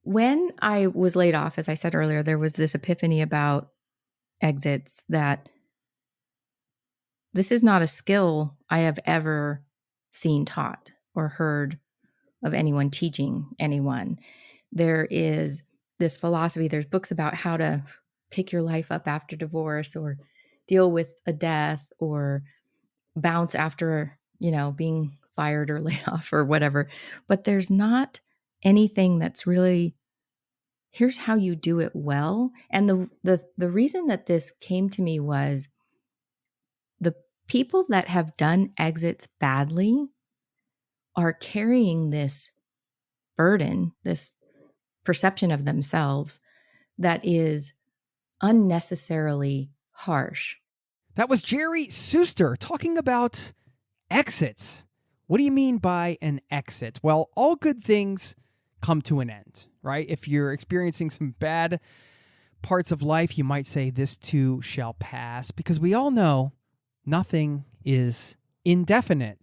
when I was laid off, as I said earlier, there was this epiphany about exits that this is not a skill I have ever seen taught or heard of anyone teaching anyone. There is this philosophy, there's books about how to pick your life up after divorce or deal with a death or bounce after, being fired or laid off or whatever. But there's not anything that's really, here's how you do it well. And the reason that this came to me was the people that have done exits badly are carrying this burden, this perception of themselves that is unnecessarily harsh. That was Geri Suster talking about exits. What do you mean by an exit? Well, all good things come to an end, right? If you're experiencing some bad parts of life, you might say this too shall pass, because we all know nothing is indefinite.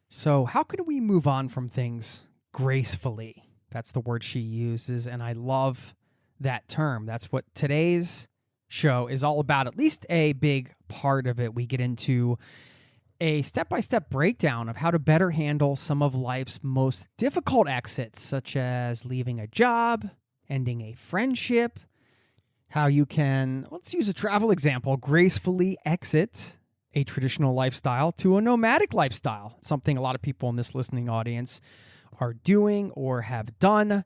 So how can we move on from things gracefully? That's the word she uses, and I love that term. That's what today's show is all about, at least a big part of it. We get into a step-by-step breakdown of how to better handle some of life's most difficult exits, such as leaving a job, ending a friendship, how you can, let's use a travel example, gracefully exit a traditional lifestyle to a nomadic lifestyle, something a lot of people in this listening audience are doing or have done.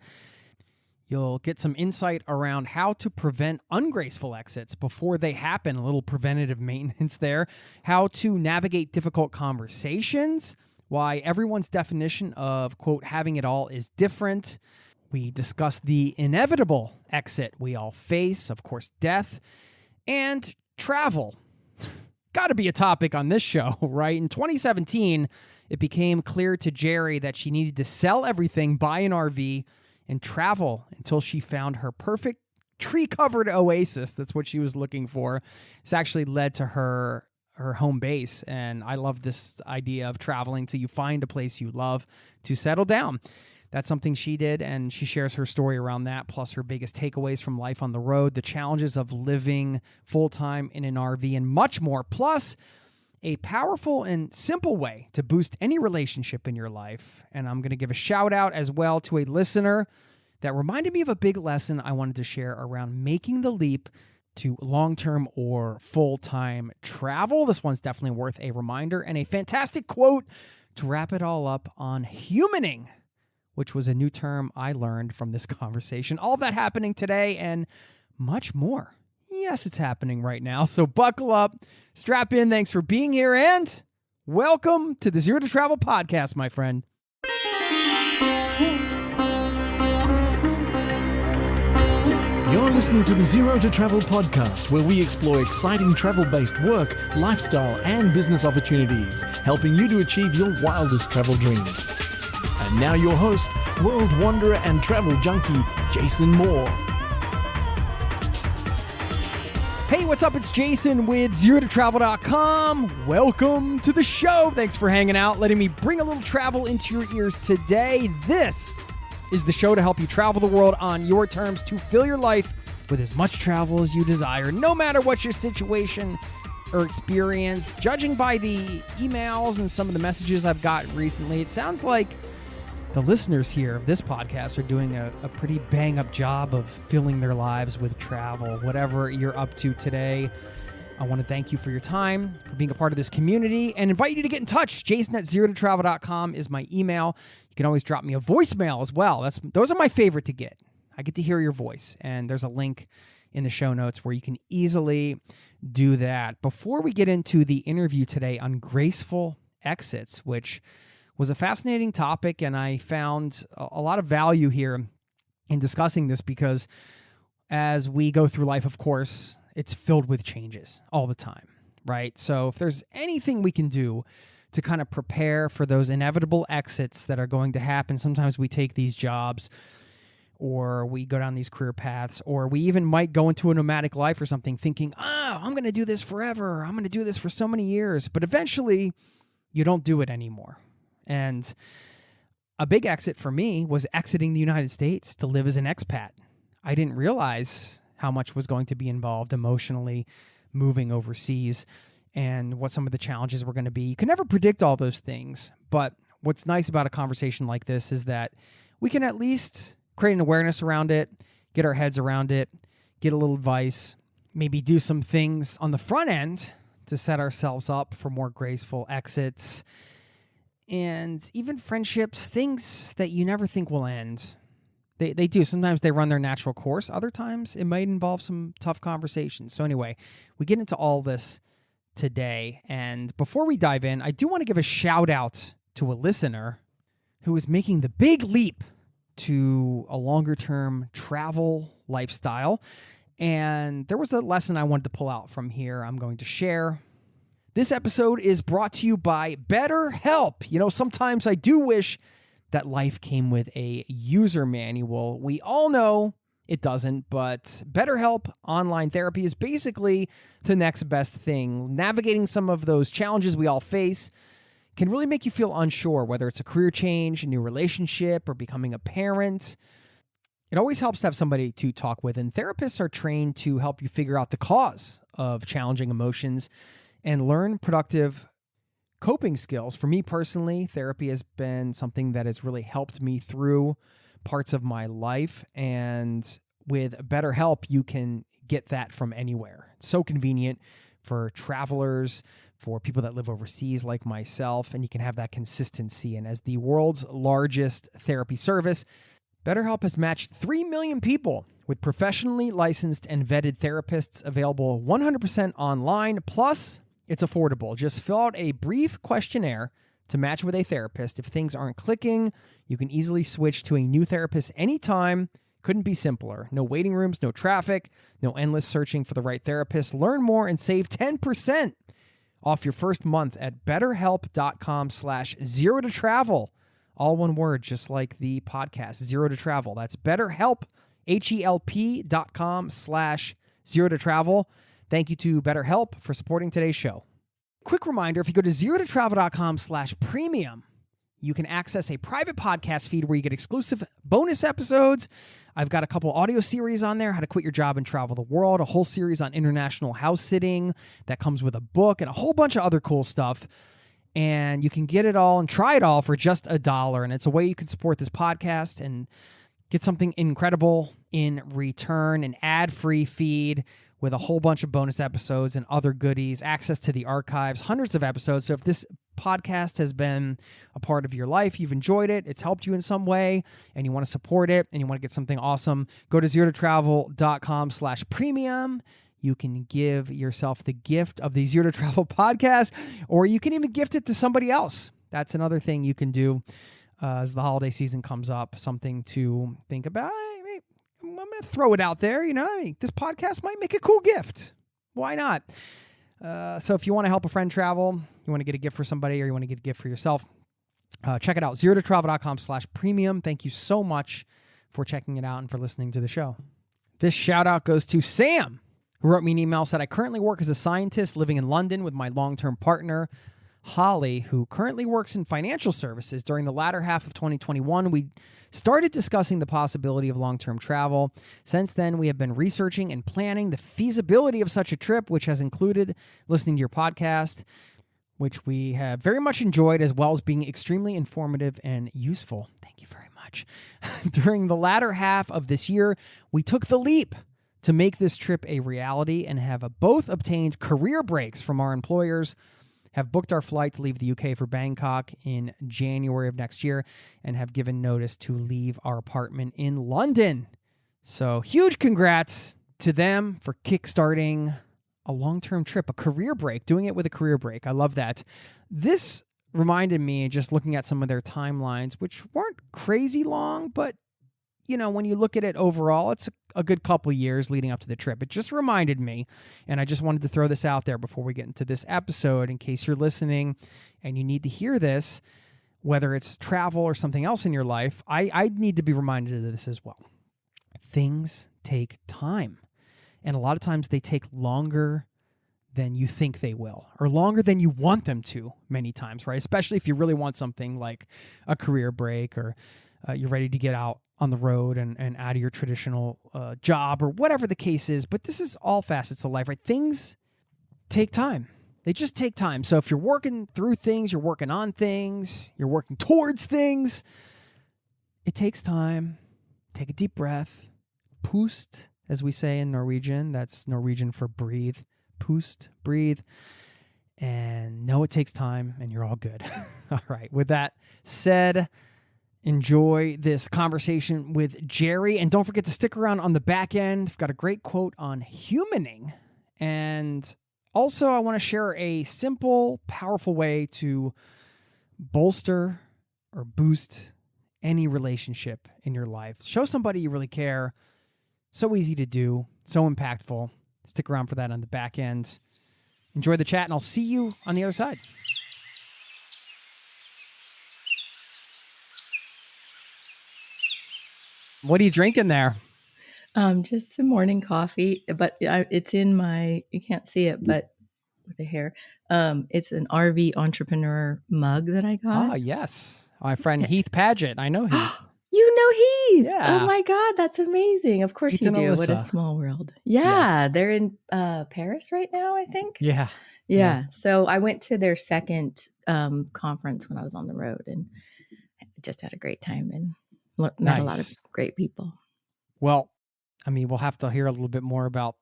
You'll get some insight around how to prevent ungraceful exits before they happen, a little preventative maintenance there, how to navigate difficult conversations, why everyone's definition of, quote, having it all is different. We discuss the inevitable exit we all face, of course, death, and travel. Got to be a topic on this show, right? In 2017, it became clear to Geri that she needed to sell everything, buy an RV, and travel until she found her perfect tree-covered oasis. That's what she was looking for. It's actually led to her home base, and I love this idea of traveling till you find a place you love to settle down. That's something she did, and she shares her story around that, plus her biggest takeaways from life on the road, the challenges of living full-time in an RV, and much more, plus a powerful and simple way to boost any relationship in your life. And I'm going to give a shout out as well to a listener that reminded me of a big lesson I wanted to share around making the leap to long-term or full-time travel. This one's definitely worth a reminder, and a fantastic quote to wrap it all up on humaning, which was a new term I learned from this conversation. All that happening today and much more. Yes, it's happening right now. So buckle up, strap in. Thanks for being here, and welcome to the Zero to Travel podcast, my friend. You're listening to the Zero to Travel podcast, where we explore exciting travel-based work, lifestyle, and business opportunities, helping you to achieve your wildest travel dreams. And now your host, world wanderer and travel junkie, Jason Moore. Hey, what's up? It's Jason with ZeroToTravel.com. Welcome to the show. Thanks for hanging out, letting me bring a little travel into your ears today. This is the show to help you travel the world on your terms, to fill your life with as much travel as you desire, no matter what your situation or experience. Judging by the emails and some of the messages I've gotten recently, it sounds like the listeners here of this podcast are doing a pretty bang-up job of filling their lives with travel. Whatever you're up to today, I want to thank you for your time, for being a part of this community, and invite you to get in touch. Jason@ZeroToTravel.com is my email. You can always drop me a voicemail as well. Those are my favorite to get. I get to hear your voice, and there's a link in the show notes where you can easily do that. Before we get into the interview today on Graceful Exits, which was a fascinating topic, and I found a lot of value here in discussing this, because as we go through life, of course, it's filled with changes all the time, right? So if there's anything we can do to kind of prepare for those inevitable exits that are going to happen, sometimes we take these jobs or we go down these career paths, or we even might go into a nomadic life or something thinking, I'm going to do this forever. I'm going to do this for so many years. But eventually you don't do it anymore. And A big exit for me was exiting the United States to live as an expat. I didn't realize how much was going to be involved emotionally moving overseas and what some of the challenges were going to be. You can never predict all those things, but what's nice about a conversation like this is that we can at least create an awareness around it, get our heads around it, get a little advice, maybe do some things on the front end to set ourselves up for more graceful exits, and even friendships, things that you never think will end. They do. Sometimes they run their natural course. Other times it might involve some tough conversations. So anyway, we get into all this today. And before we dive in, I do want to give a shout out to a listener who is making the big leap to a longer term travel lifestyle. And there was a lesson I wanted to pull out from here I'm going to share. This episode is brought to you by BetterHelp. You know, sometimes I do wish that life came with a user manual. We all know it doesn't, but BetterHelp online therapy is basically the next best thing. Navigating some of those challenges we all face can really make you feel unsure, whether it's a career change, a new relationship, or becoming a parent. It always helps to have somebody to talk with, and therapists are trained to help you figure out the cause of challenging emotions and learn productive coping skills. For me personally, therapy has been something that has really helped me through parts of my life, and with BetterHelp, you can get that from anywhere. It's so convenient for travelers, for people that live overseas like myself, and you can have that consistency. And as the world's largest therapy service, BetterHelp has matched 3 million people with professionally licensed and vetted therapists available 100% online. Plus, it's affordable. Just fill out a brief questionnaire to match with a therapist. If things aren't clicking, you can easily switch to a new therapist anytime. Couldn't be simpler. No waiting rooms, no traffic, no endless searching for the right therapist. Learn more and save 10% off your first month at betterhelp.com/0to-travel. All one word, just like the podcast, 0 to travel. That's BetterHelp, HELP.com/0to-travel. Thank you to BetterHelp for supporting today's show. Quick reminder, if you go to 0to-travel.com/premium, you can access a private podcast feed where you get exclusive bonus episodes. I've got a couple audio series on there, how to quit your job and travel the world, a whole series on international house sitting that comes with a book, and a whole bunch of other cool stuff. And you can get it all and try it all for just $1. And it's a way you can support this podcast and get something incredible in return, an ad-free feed with a whole bunch of bonus episodes and other goodies, access to the archives, hundreds of episodes. So if this podcast has been a part of your life, you've enjoyed it, it's helped you in some way, and you want to support it, and you want to get something awesome, go to 0to-travel.com/premium. You can give yourself the gift of the 0 to Travel podcast, or you can even gift it to somebody else. That's another thing you can do as the holiday season comes up, something to think about. Hey, I'm going to throw it out there. You know, this podcast might make a cool gift. Why not? So if you want to help a friend travel, you want to get a gift for somebody, or you want to get a gift for yourself, check it out, 0to-travel.com/premium. Thank you so much for checking it out and for listening to the show. This shout out goes to Sam, who wrote me an email, said, I currently work as a scientist living in London with my long-term partner, Holly, who currently works in financial services. During the latter half of 2021, we started discussing the possibility of long-term travel. Since then, we have been researching and planning the feasibility of such a trip, which has included listening to your podcast, which we have very much enjoyed, as well as being extremely informative and useful. Thank you very much. During the latter half of this year, we took the leap to make this trip a reality and have both obtained career breaks from our employers, have booked our flight to leave the UK for Bangkok in January of next year, and have given notice to leave our apartment in London. So huge congrats to them for kickstarting a long-term trip, a career break, doing it with a career break. I love that. This reminded me, just looking at some of their timelines, which weren't crazy long, but you know, when you look at it overall, it's a good couple years leading up to the trip. It just reminded me, and I just wanted to throw this out there before we get into this episode, in case you're listening and you need to hear this, whether it's travel or something else in your life. I need to be reminded of this as well. Things take time, and a lot of times they take longer than you think they will, or longer than you want them to many times, right? Especially if you really want something like a career break, or you're ready to get out on the road and out of your traditional job, or whatever the case is. But this is all facets of life, right? Things take time. They just take time. So if you're working through things, you're working on things, you're working towards things, it takes time. Take a deep breath. Pust, as we say in Norwegian. That's Norwegian for breathe. Pust, breathe. And know it takes time, and you're all good. All right. With that said, enjoy this conversation with Geri. And don't forget to stick around on the back end. I've got a great quote on humaning. And also, I want to share a simple, powerful way to bolster or boost any relationship in your life. Show somebody you really care. So easy to do, so impactful. Stick around for that on the back end. Enjoy the chat, and I'll see you on the other side. What are you drinking there? Just some morning coffee, but it's in my, you can't see it, but with the hair. It's an RV entrepreneur mug that I got. Ah, yes. My friend Heath Paget. I know Heath. You know Heath. Yeah. Oh my God, that's amazing. Of course Heath you and do. Alyssa. What a small world. Yeah, they're in Paris right now, I think. Yeah. So I went to their second conference when I was on the road, and just had a great time and met a lot of great people. Well, I mean, we'll have to hear a little bit more about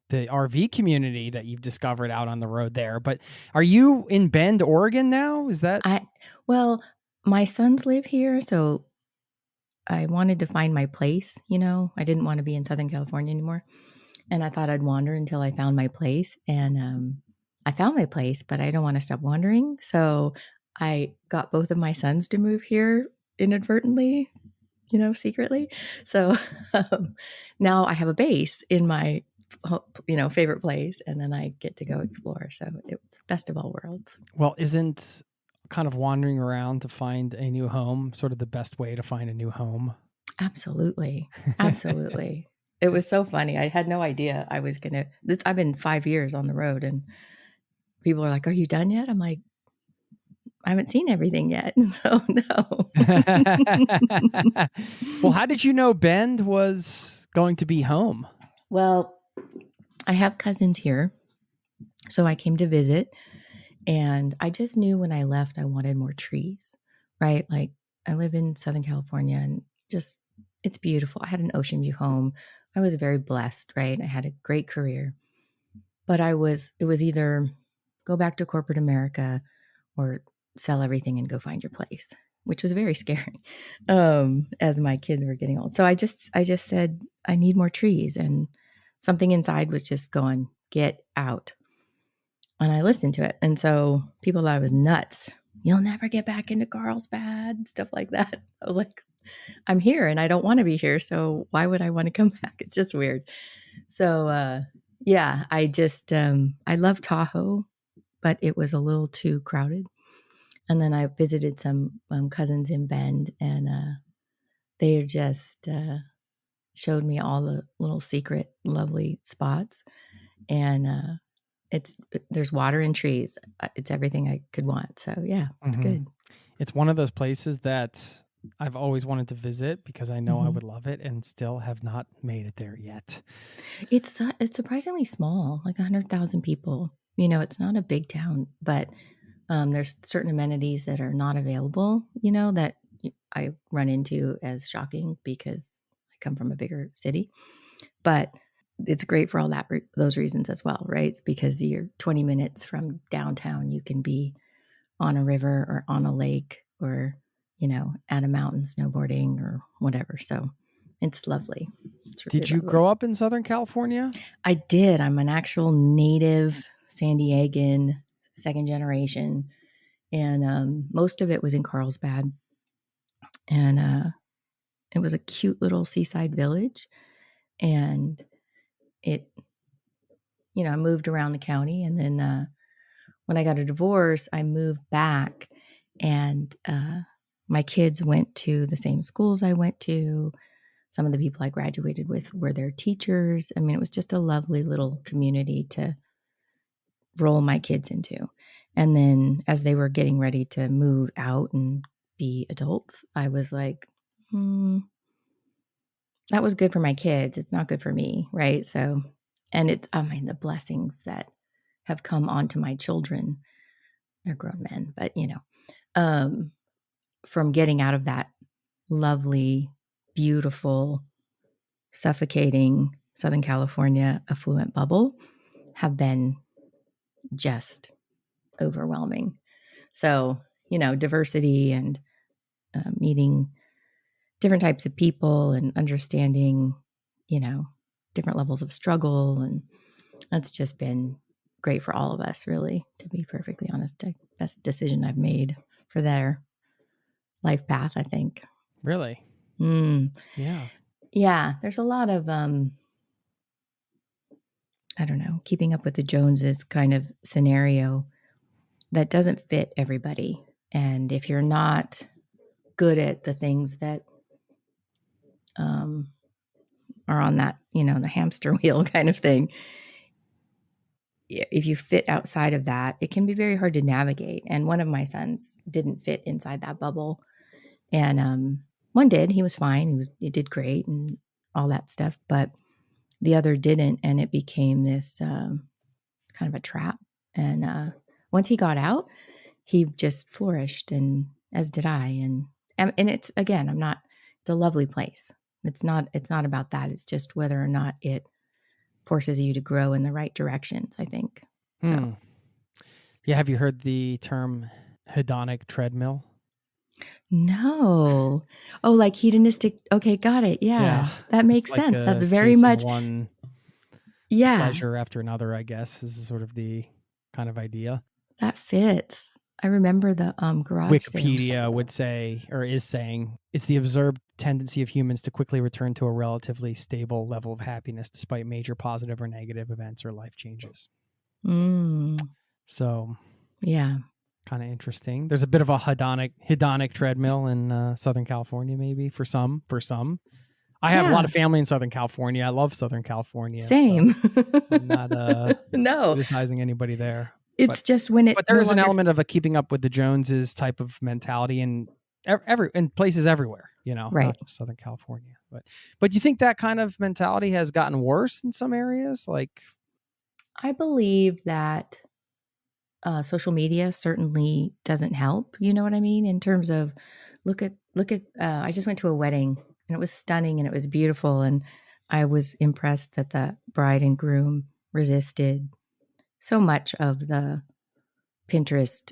the RV community that you've discovered out on the road there. But are you in Bend, Oregon now? Is that? Well, my sons live here, so I wanted to find my place. I didn't want to be in Southern California anymore. And I thought I'd wander until I found my place. And I found my place, but I don't want to stop wandering. So I got both of my sons to move here inadvertently, secretly. So now I have a base in my, favorite place, and then I get to go explore. So it's best of all worlds. Well, isn't kind of wandering around to find a new home sort of the best way to find a new home? Absolutely. It was so funny. I had no idea I was going to, I've been 5 years on the road, and people are like, are you done yet? I'm like, I haven't seen everything yet. So no. Well, how did you know Bend was going to be home? Well, I have cousins here, so I came to visit, and I just knew when I left, I wanted more trees, right? Like, I live in Southern California, and just, it's beautiful. I had an ocean view home. I was very blessed, right? I had a great career, but it was either go back to corporate America or sell everything and go find your place, which was very scary as my kids were getting old. So I just said, I need more trees, and something inside was just going, get out. And I listened to it. And so people thought I was nuts. You'll never get back into Carlsbad, stuff like that. I was like, I'm here and I don't want to be here. So why would I want to come back? It's just weird. So I just, I love Tahoe, but it was a little too crowded. And then I visited some cousins in Bend, and they just showed me all the little secret, lovely spots. And there's water and trees. It's everything I could want. So yeah, it's good. It's one of those places that I've always wanted to visit because I know I would love it, and still have not made it there yet. It's surprisingly small, like 100,000 people. It's not a big town, but there's certain amenities that are not available, that I run into as shocking because I come from a bigger city. But it's great for all those reasons as well, right? It's because you're 20 minutes from downtown. You can be on a river or on a lake, or, at a mountain snowboarding or whatever. So it's lovely. Did you grow up in Southern California? I did. I'm an actual native San Diegan, second generation. And most of it was in Carlsbad. And it was a cute little seaside village. And I moved around the county. And then when I got a divorce, I moved back. And my kids went to the same schools I went to. Some of the people I graduated with were their teachers. I mean, it was just a lovely little community to roll my kids into. And then as they were getting ready to move out and be adults, I was like, that was good for my kids. It's not good for me. Right. So, and it's, I mean, the blessings that have come onto my children, they're grown men, but from getting out of that lovely, beautiful, suffocating Southern California affluent bubble have been just overwhelming. So, diversity and meeting different types of people and understanding, different levels of struggle. And that's just been great for all of us, really, to be perfectly honest. The best decision I've made for their life path, I think. Really? Yeah. Yeah. There's a lot of, I don't know, keeping up with the Joneses kind of scenario that doesn't fit everybody. And if you're not good at the things that are on that, the hamster wheel kind of thing, if you fit outside of that, it can be very hard to navigate. And one of my sons didn't fit inside that bubble. And one did. He was fine. He did great and all that stuff. But the other didn't. And it became this kind of a trap. And once he got out, he just flourished, and as did I. And it's, again, it's a lovely place. It's not about that. It's just whether or not it forces you to grow in the right directions, I think. So, yeah. Have you heard the term hedonic treadmill? No. Oh, like hedonistic. Okay, got it. Yeah. That makes like sense. That's very chasing much one pleasure after another, I guess, is sort of the kind of idea. That fits. I remember the garage Wikipedia sale. would say, or is saying, it's the observed tendency of humans to quickly return to a relatively stable level of happiness despite major positive or negative events or life changes. So, yeah, kind of interesting. There's a bit of a hedonic treadmill in Southern California, maybe for some. I have a lot of family in Southern California. I love Southern California. Same. So I'm not no criticizing anybody there. It's just when it. But there is an element of a keeping up with the Joneses type of mentality in places everywhere, right. Not just Southern California. But you think that kind of mentality has gotten worse in some areas? Like, I believe that social media certainly doesn't help. You know what I mean? In terms of look at. I just went to a wedding and it was stunning and it was beautiful, and I was impressed that the bride and groom resisted so much of the Pinterest,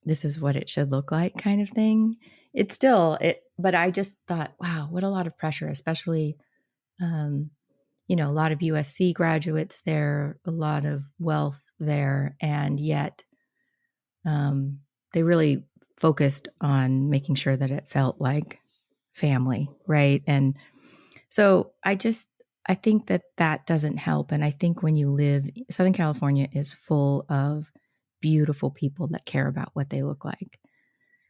this is what it should look like kind of thing. It's still it, but I just thought, wow, what a lot of pressure, especially, a lot of USC graduates there, a lot of wealth there, and yet they really focused on making sure that it felt like family, right? And so I think that doesn't help. And I think when you live, Southern California is full of beautiful people that care about what they look like.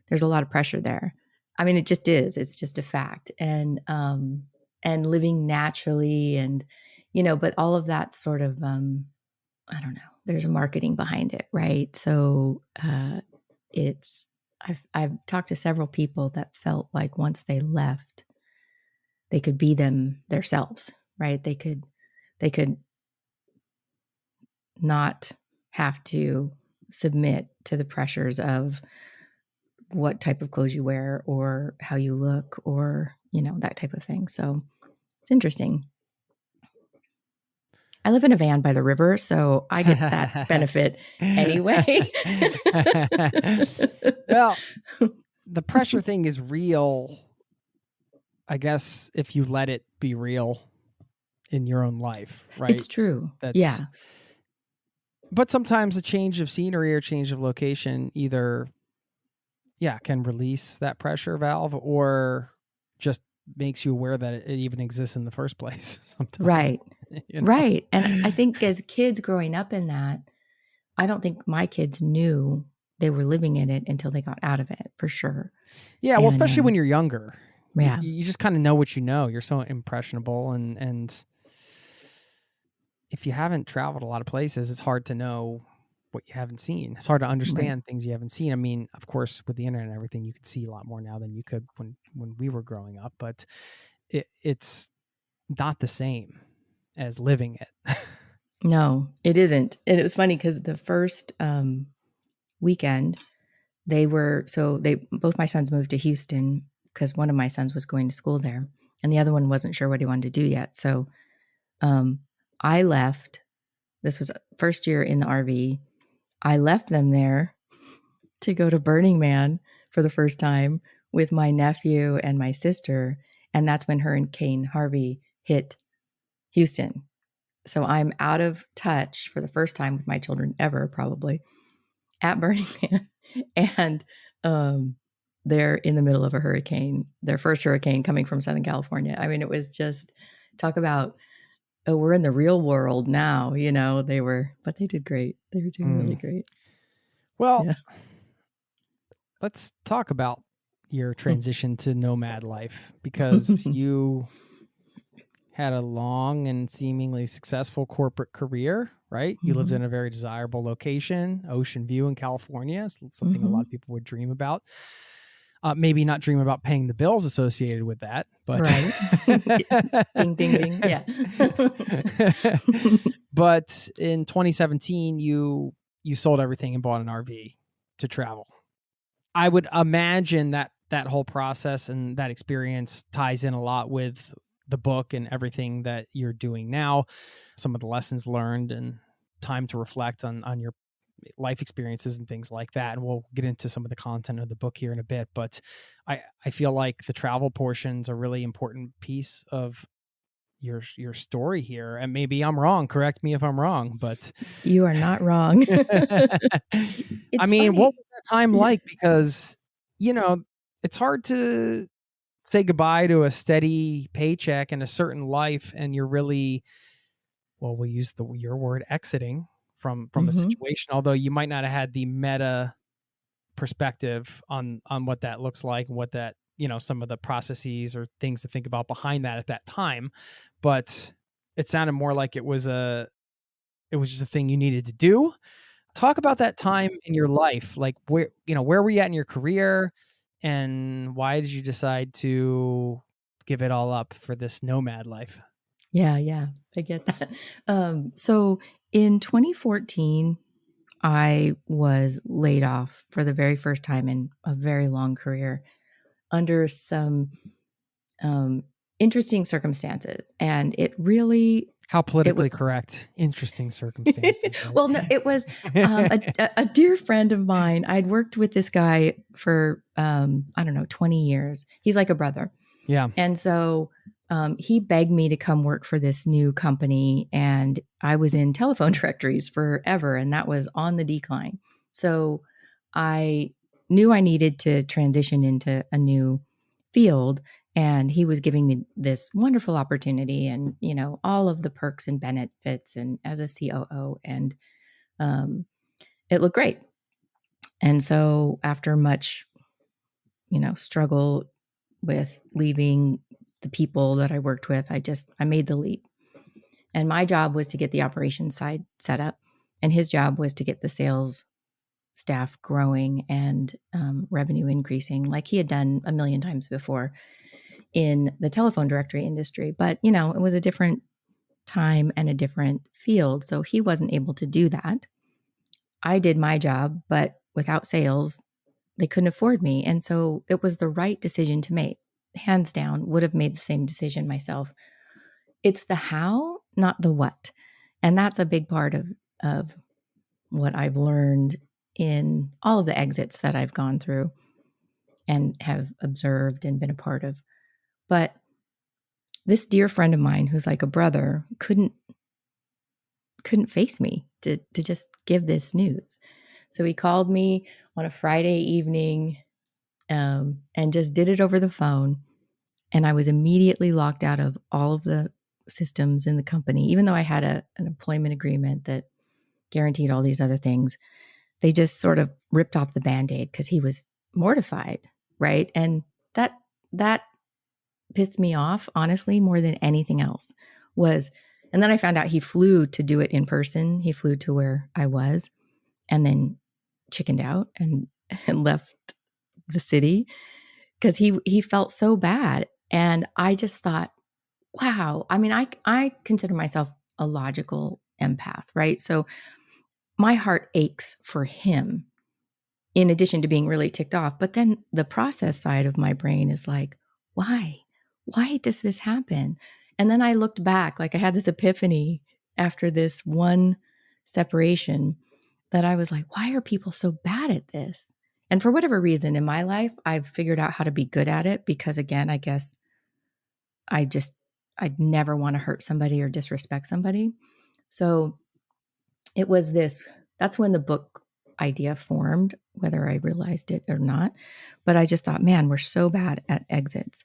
There's a lot of pressure there. I mean, it just is. It's just a fact. And living naturally and, but all of that sort of, I don't know, there's a marketing behind it, right? So I've talked to several people that felt like once they left, they could be themselves, right? They could not have to submit to the pressures of what type of clothes you wear or how you look or, that type of thing. So it's interesting. I live in a van by the river, so I get that benefit anyway. Well, the pressure thing is real, I guess, if you let it be real in your own life, right? It's true. Yeah. But sometimes a change of scenery or change of location either, can release that pressure valve or just makes you aware that it even exists in the first place sometimes. Right. Right. And I think as kids growing up in that, I don't think my kids knew they were living in it until they got out of it, for sure. Yeah, well, especially when you're younger. Yeah. You just kind of know what you know. You're so impressionable and if you haven't traveled a lot of places, it's hard to know what you haven't seen. It's hard to Right. understand things you haven't seen. I mean, of course, with the internet and everything, you can see a lot more now than you could when we were growing up, but it's not the same as living it. No, it isn't. And it was funny because the first weekend, they both my sons moved to Houston because one of my sons was going to school there, and the other one wasn't sure what he wanted to do yet. So I left. This was first year in the RV. I left them there to go to Burning Man for the first time with my nephew and my sister, and that's when Hurricane Harvey hit Houston. So I'm out of touch for the first time with my children ever, probably at Burning Man, and they're in the middle of a hurricane, their first hurricane coming from Southern California. I mean, it was just talk about, oh, we're in the real world now, but they did great. They were doing really great. Well, Yeah. let's talk about your transition to nomad life, because you had a long and seemingly successful corporate career, right? You lived in a very desirable location, Ocean View in California. It's something a lot of people would dream about. Maybe not dream about paying the bills associated with that, but Right. Ding, ding, ding. Yeah. But in 2017, you sold everything and bought an RV to travel. I would imagine that whole process and that experience ties in a lot with the book and everything that you're doing now, some of the lessons learned and time to reflect on your life experiences and things like that. And we'll get into some of the content of the book here in a bit, but I feel like the travel portion's a really important piece of your story here. And maybe I'm wrong. Correct me if I'm wrong, but You are not wrong. I It's mean, what funny. was that time Yeah. like? Because, it's hard to say goodbye to a steady paycheck and a certain life, and you're really, well, we'll use your word, exiting from a situation, although you might not have had the meta perspective on what that looks like and what that, some of the processes or things to think about behind that at that time. But it sounded more like it was just a thing you needed to do. Talk about that time in your life. Like, where were you at in your career, and why did you decide to give it all up for this nomad life? Yeah, I get that. So in 2014, I was laid off for the very first time in a very long career under some interesting circumstances. And it really, How it was, politically correct. Interesting circumstances, well, no, it was a dear friend of mine. I'd worked with this guy for, I don't know, 20 years. He's like a brother. Yeah. And so he begged me to come work for this new company. And I was in telephone directories forever, and that was on the decline. So I knew I needed to transition into a new field. And he was giving me this wonderful opportunity and, all of the perks and benefits and as a COO. And it looked great. And so after much, struggle with leaving the people that I worked with, I made the leap. And my job was to get the operations side set up, and his job was to get the sales staff growing and revenue increasing like he had done a million times before in the telephone directory industry. But, it was a different time and a different field. So he wasn't able to do that. I did my job, but without sales, they couldn't afford me. And so it was the right decision to make. Hands down, would have made the same decision myself. It's the how, not the what. And that's a big part of what I've learned in all of the exits that I've gone through and have observed and been a part of. But this dear friend of mine, who's like a brother, couldn't face me to just give this news. So he called me on a Friday evening and just did it over the phone. And I was immediately locked out of all of the systems in the company, even though I had an employment agreement that guaranteed all these other things. They just sort of ripped off the Band-Aid because he was mortified, right? And that pissed me off, honestly, more than anything else, was And then I found out he flew to do it in person. He flew to where I was and then chickened out and left the city because he felt so bad. And I just thought, wow. I mean, I consider myself a logical empath, right? So my heart aches for him in addition to being really ticked off. But then the process side of my brain is like, why? Why does this happen? And then I looked back, like I had this epiphany after this one separation that I was like, why are people so bad at this? And for whatever reason in my life, I've figured out how to be good at it because, again, I guess I'd never want to hurt somebody or disrespect somebody. So it was that's when the book idea formed, whether I realized it or not. But I just thought, man, we're so bad at exits.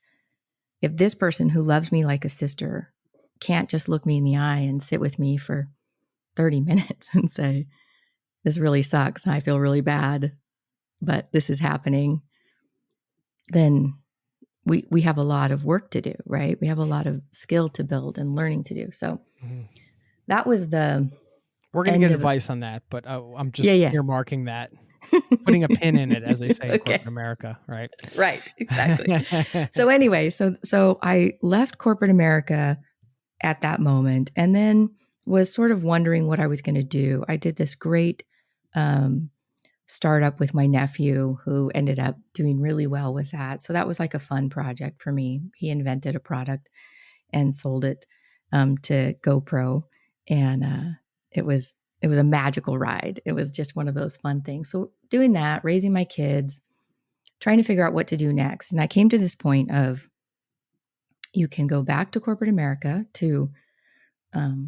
If this person who loves me like a sister can't just look me in the eye and sit with me for 30 minutes and say, this really sucks and I feel really bad, but this is happening, then we have a lot of work to do, right? We have a lot of skill to build and learning to do. So that was the We're going to end get of advice on that, but I'm just yeah. earmarking that, putting a pin in it, as they say in Okay. corporate America, right? Right, exactly. So anyway, so I left corporate America at that moment and then was sort of wondering what I was going to do. I did this great startup with my nephew who ended up doing really well with that. So that was like a fun project for me. He invented a product and sold it to GoPro, and it was a magical ride. It was just one of those fun things. So doing that, raising my kids, trying to figure out what to do next. And I came to this point of you can go back to corporate America to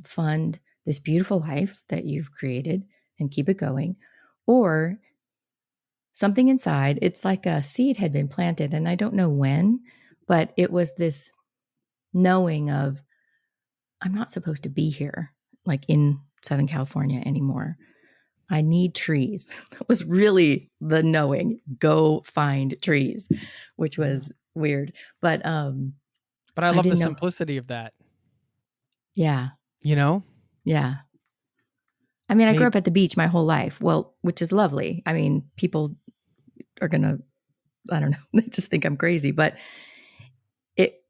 fund this beautiful life that you've created and keep it going, or something inside, it's like a seed had been planted, and I don't know when, but it was this knowing of, I'm not supposed to be here, like in Southern California anymore. I need trees. That was really the knowing, go find trees, which was weird. But I I love the didn't know. simplicity of that. Yeah. You know? Yeah. I mean, I grew up at the beach my whole life. Well, which is lovely. I mean, people are going to, I don't know, they just think I'm crazy, but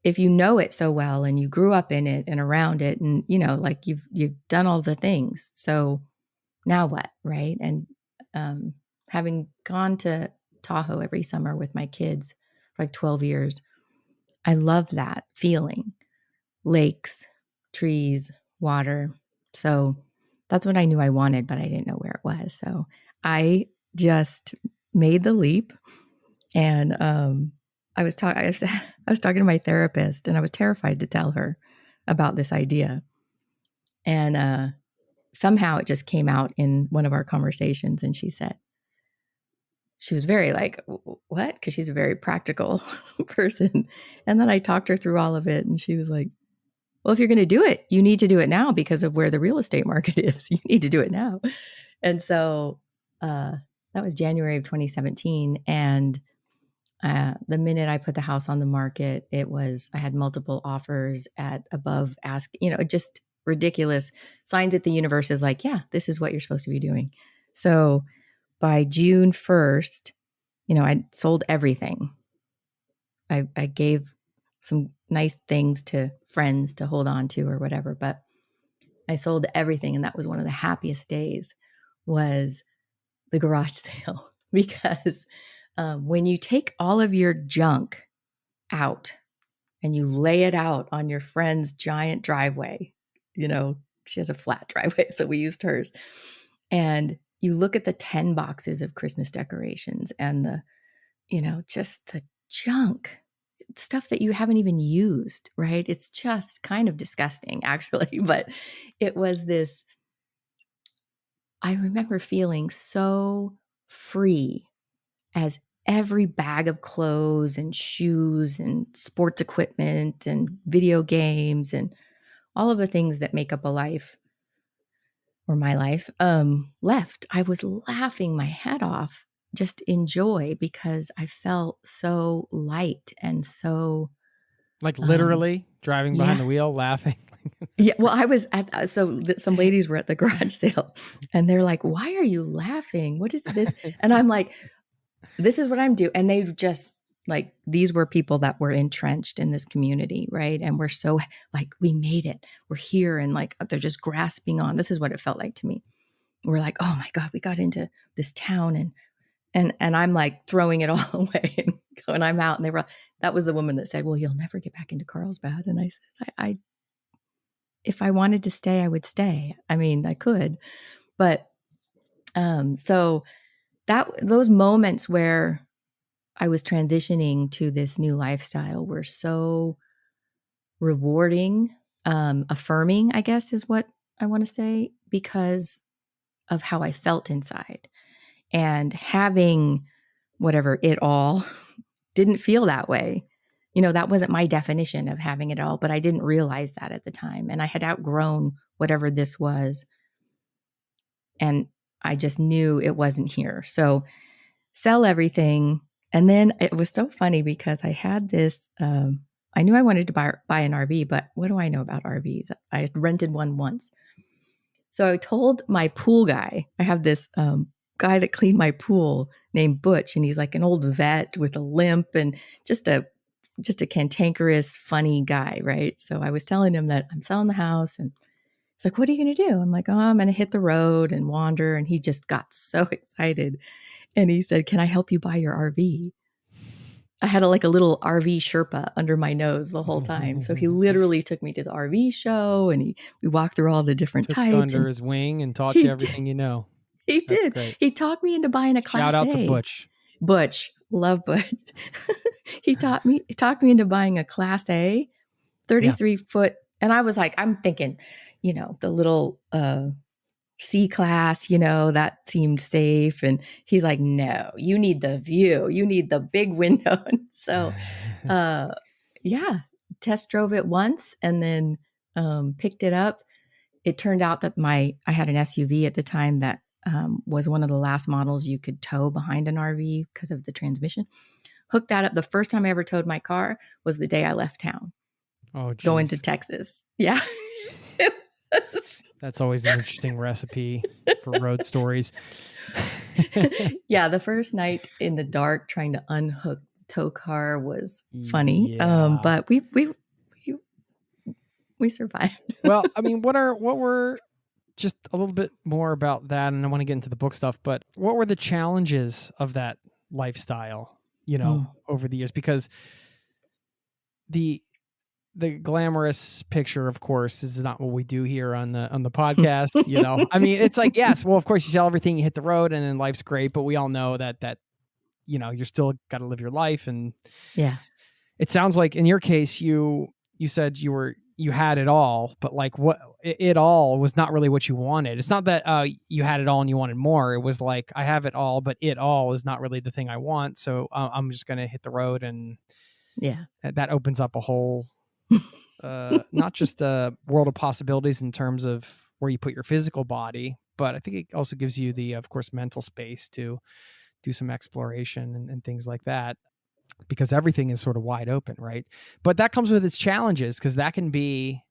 if you know it so well and you grew up in it and around it and, you know, like you've done all the things. So now what? Right. And having gone to Tahoe every summer with my kids for like 12 years, I love that feeling. Lakes, trees, water. So that's what I knew I wanted, but I didn't know where it was. So I just made the leap. And I was talking to my therapist, and I was terrified to tell her about this idea. And somehow it just came out in one of our conversations, and she was very like, what? Because she's a very practical person. And then I talked her through all of it, and she was like, well, if you're going to do it, you need to do it now because of where the real estate market is. You need to do it now. And so that was January of 2017. And the minute I put the house on the market, I had multiple offers at above ask, just ridiculous signs that the universe is like, yeah, this is what you're supposed to be doing. So by June 1st, I sold everything. I gave some nice things to friends to hold on to or whatever, but I sold everything. And that was one of the happiest days was the garage sale because when you take all of your junk out and you lay it out on your friend's giant driveway, she has a flat driveway, so we used hers. And you look at the 10 boxes of Christmas decorations and just the junk, stuff that you haven't even used, right? It's just kind of disgusting, actually. But it was this, I remember feeling so free as every bag of clothes and shoes and sports equipment and video games and all of the things that make up a life or my life left. I was laughing my head off just in joy because I felt so light and so like literally driving behind yeah. the wheel laughing. Yeah, well, I was at some ladies were at the garage sale, and they're like, "Why are you laughing? What is this?" And I'm like, "This is what I'm doing." And they just like these were people that were entrenched in this community, right? And we're so like, we made it. We're here, and like they're just grasping on. This is what it felt like to me. We're like, "Oh my God, we got into this town," and I'm like throwing it all away and going, I'm out. And they were that was the woman that said, "Well, you'll never get back into Carlsbad." And I said, I if I wanted to stay, I would stay. I mean, I could, but so that those moments where I was transitioning to this new lifestyle were so rewarding, affirming, I guess is what I want to say, because of how I felt inside. And having whatever it all didn't feel that way. You know, that wasn't my definition of having it all, but I didn't realize that at the time. And I had outgrown whatever this was. And I just knew it wasn't here. So sell everything. And then it was so funny because I had this, I knew I wanted to buy an RV, but what do I know about RVs? I had rented one once. So I told my pool guy, I have this guy that cleaned my pool named Butch, and he's like an old vet with a limp and just a cantankerous, funny guy, right? So I was telling him that I'm selling the house, and he's like, "What are you going to do?" I'm like, "Oh, I'm going to hit the road and wander." And he just got so excited. And he said, "Can I help you buy your RV?" I had like a little RV Sherpa under my nose the whole time. So he literally took me to the RV show, and we walked through all the different Took you types. under And his wing and taught he you did. everything you know. He That's did. great. He talked me into buying a Shout Class out to A. Butch. Butch, love Butch. He talked me into buying a Class A, 33-foot. And I was like, I'm thinking, you know, the little C class, you know, that seemed safe. And he's like, "No, you need the view. You need the big window." And so, uh, yeah, test drove it once and then picked it up. It turned out that I had an SUV at the time that was one of the last models you could tow behind an RV because of the transmission. Hooked that up. The first time I ever towed my car was the day I left town, Oh, going to geez. Texas. Yeah. That's always an interesting recipe for road stories. Yeah, the first night in the dark trying to unhook the tow car was funny. Yeah. But we survived. Well, I mean, what were just a little bit more about that, and I want to get into the book stuff, but what were the challenges of that lifestyle, you know, over the years? Because the glamorous picture, of course, is not what we do here on the podcast. You know, I mean, it's like, yes, well, of course you sell everything, you hit the road, and then life's great, but we all know that you know, you're still got to live your life. And Yeah. it sounds like in your case, you said you had it all, but like what it all was not really what you wanted. It's not that you had it all and you wanted more. It was like, I have it all, but it all is not really the thing I want. So I'm just going to hit the road. And Yeah. that opens up a whole, not just a world of possibilities in terms of where you put your physical body, but I think it also gives you the, of course, mental space to do some exploration and things like that, because everything is sort of wide open, right? But that comes with its challenges, because that can be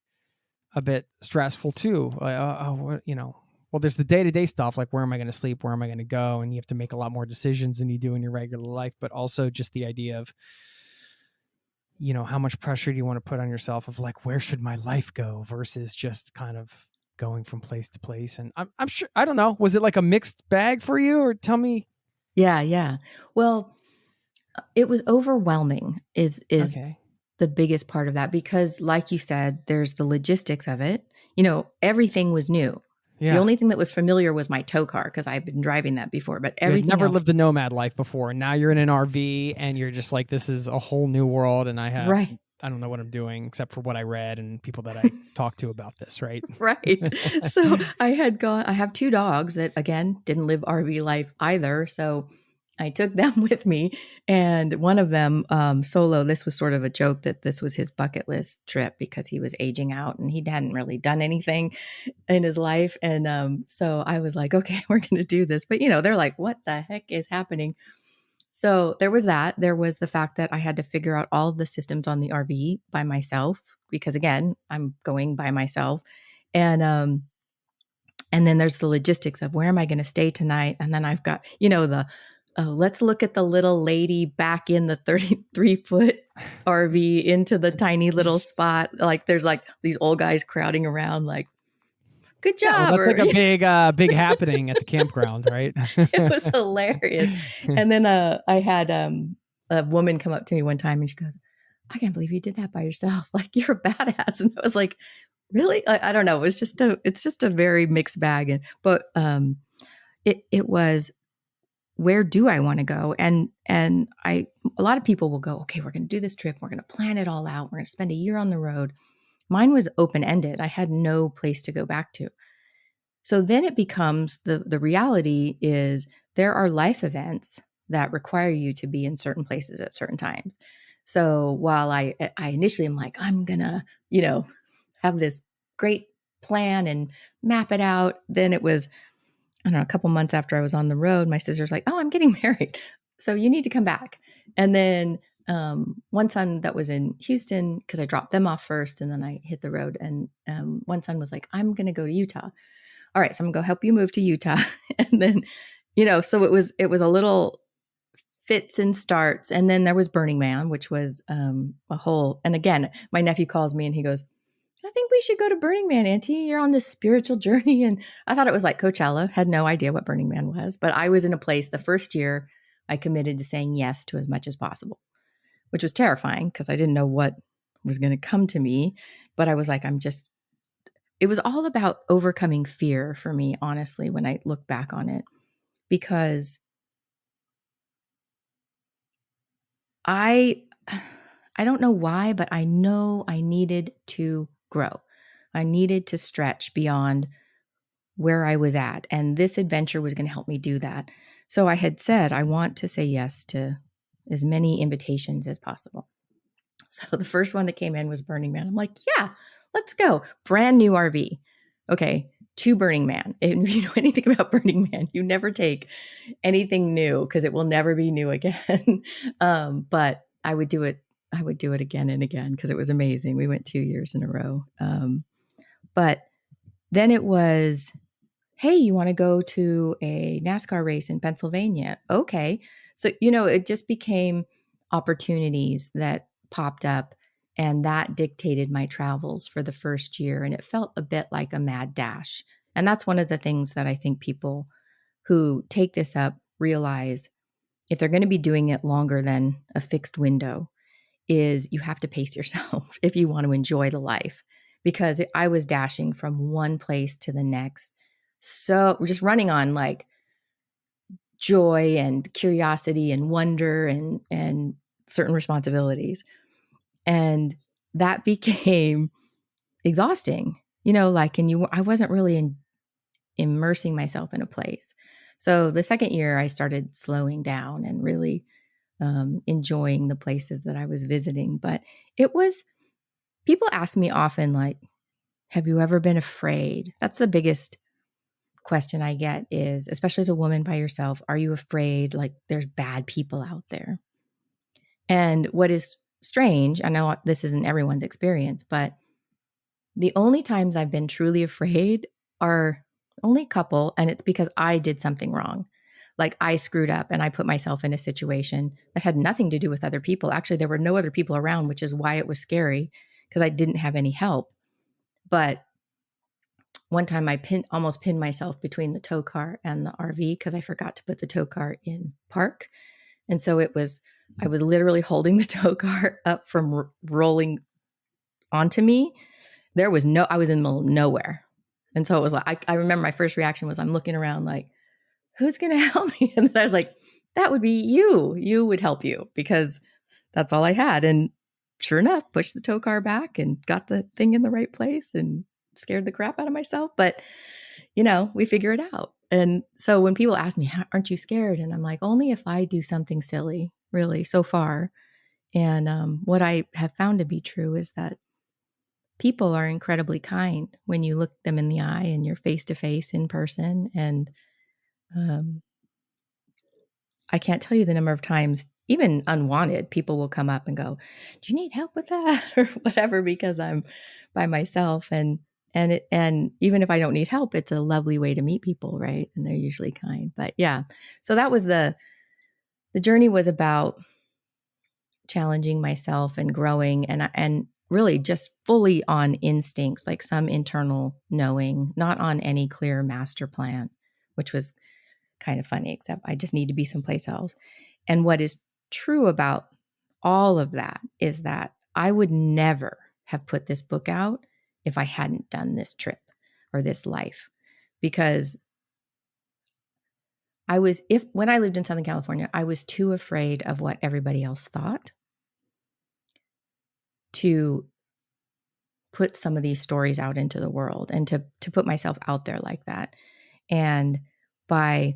a bit stressful too. You know, well, there's the day-to-day stuff, like where am I going to sleep? Where am I going to go? And you have to make a lot more decisions than you do in your regular life, but also just the idea of, you know, how much pressure do you want to put on yourself of like, where should my life go versus just kind of going from place to place. And I'm sure, I don't know, was it like a mixed bag for you, or tell me? Yeah. Well, it was overwhelming is Okay. the biggest part of that, because like you said, there's the logistics of it. You know, everything was new. Yeah. The only thing that was familiar was my tow car, because I've been driving that before, but You had everything never else. lived the nomad life before, and now you're in an RV and you're just like, this is a whole new world, and Right. I don't know what I'm doing except for what I read and people that I talked to about this, right? Right. So I have two dogs that, again, didn't live RV life either. So I took them with me, and one of them, Solo, this was sort of a joke that this was his bucket list trip because he was aging out and he hadn't really done anything in his life. And so I was like, okay, we're going to do this. But, you know, they're like, what the heck is happening? So there was that. There was the fact that I had to figure out all of the systems on the RV by myself because, again, I'm going by myself. And then there's the logistics of where am I going to stay tonight? And then I've got, let's look at the little lady back in the 33-foot RV into the tiny little spot. Like there's like these old guys crowding around like, good Yeah, well, job. that's Or like a big happening at the campground, right? it was hilarious. And then I had a woman come up to me one time and she goes, I can't believe you did that by yourself. Like you're a badass. And I was like, really? I don't know. It's just a very mixed bag. But it was, where do I want to go? And a lot of people will go, okay, we're going to do this trip. We're going to plan it all out. We're going to spend a year on the road. Mine was open-ended. I had no place to go back to. So then it becomes the reality is there are life events that require you to be in certain places at certain times. So while I initially am like, I'm going to, have this great plan and map it out. Then it was, I don't know, a couple months after I was on the road, my sister's like, oh, I'm getting married. So you need to come back. And then one son that was in Houston, because I dropped them off first and then I hit the road. And one son was like, I'm going to go to Utah. All right, so I'm going to go help you move to Utah. And then, so it was a little fits and starts. And then there was Burning Man, which was a whole, and again, my nephew calls me and he goes, I think we should go to Burning Man, Auntie. You're on this spiritual journey. And I thought it was like Coachella, had no idea what Burning Man was. But I was in a place the first year I committed to saying yes to as much as possible, which was terrifying because I didn't know what was going to come to me. But I was like, it was all about overcoming fear for me, honestly, when I look back on it, because I don't know why, but I know I needed to grow. I needed to stretch beyond where I was at. And this adventure was going to help me do that. So I had said, I want to say yes to as many invitations as possible. So the first one that came in was Burning Man. I'm like, yeah, let's go. Brand new RV. Okay, to Burning Man. And if you know anything about Burning Man, you never take anything new because it will never be new again. But I would do it. I would do it again and again because it was amazing. We went 2 years in a row. But then it was, hey, you want to go to a NASCAR race in Pennsylvania? Okay. So, it just became opportunities that popped up and that dictated my travels for the first year. And it felt a bit like a mad dash. And that's one of the things that I think people who take this up realize if they're going to be doing it longer than a fixed window is you have to pace yourself if you want to enjoy the life. Because I was dashing from one place to the next. So we're just running on like joy and curiosity and wonder and certain responsibilities. And that became exhausting, I wasn't really immersing myself in a place. So the second year I started slowing down and really enjoying the places that I was visiting. But people ask me often, like, have you ever been afraid? That's the biggest question I get is, especially as a woman by yourself, are you afraid like there's bad people out there? And what is strange, I know this isn't everyone's experience, but the only times I've been truly afraid are only a couple, and it's because I did something wrong. Like I screwed up and I put myself in a situation that had nothing to do with other people. Actually, there were no other people around, which is why it was scary because I didn't have any help. But one time I almost pinned myself between the tow car and the RV because I forgot to put the tow car in park. And so I was literally holding the tow car up from rolling onto me. I was in the middle of nowhere. And so it was like, I remember my first reaction was I'm looking around like, who's going to help me? And then I was like, that would be you. You would help you because that's all I had. And sure enough, pushed the tow car back and got the thing in the right place and scared the crap out of myself. But, we figure it out. And so when people ask me, aren't you scared? And I'm like, only if I do something silly, really, so far. And what I have found to be true is that people are incredibly kind when you look them in the eye and you're face to face in person. And I can't tell you the number of times, even unwanted, people will come up and go, "Do you need help with that?" or whatever, because I'm by myself. And even if I don't need help, it's a lovely way to meet people, right? And they're usually kind. But yeah, so that was the journey was about challenging myself and growing, and really just fully on instinct, like some internal knowing, not on any clear master plan, which was kind of funny, except I just need to be someplace else. And what is true about all of that is that I would never have put this book out if I hadn't done this trip or this life. Because when I lived in Southern California, I was too afraid of what everybody else thought to put some of these stories out into the world and to put myself out there like that. And by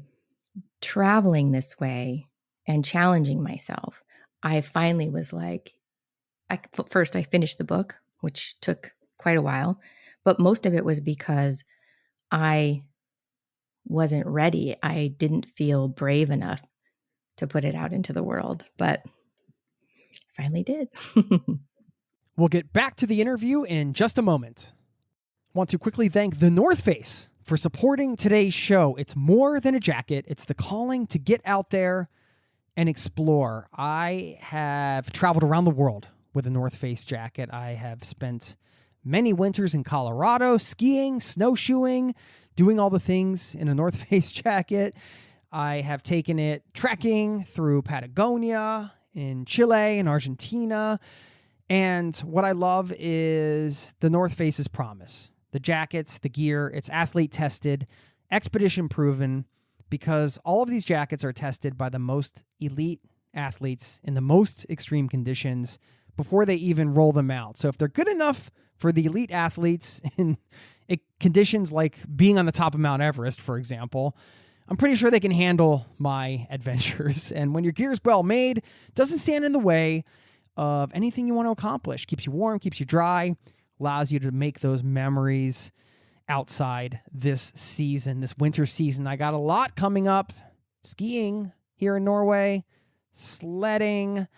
traveling this way and challenging myself, I finally was like, first I finished the book, which took quite a while, but most of it was because I wasn't ready. I didn't feel brave enough to put it out into the world, but I finally did. We'll get back to the interview in just a moment. Want to quickly thank The North Face for supporting today's show. It's more than a jacket. It's the calling to get out there and explore. I have traveled around the world with a North Face jacket. I have spent many winters in Colorado, skiing, snowshoeing, doing all the things in a North Face jacket. I have taken it trekking through Patagonia, in Chile, in Argentina. And what I love is the North Face's promise. The jackets, the gear, it's athlete tested, expedition proven, because all of these jackets are tested by the most elite athletes in the most extreme conditions before they even roll them out. So if they're good enough for the elite athletes in conditions like being on the top of Mount Everest, for example, I'm pretty sure they can handle my adventures. And when your gear is well made, it doesn't stand in the way of anything you want to accomplish. Keeps you warm, keeps you dry, allows you to make those memories outside this season, this winter season. I got a lot coming up. Skiing here in Norway, sledding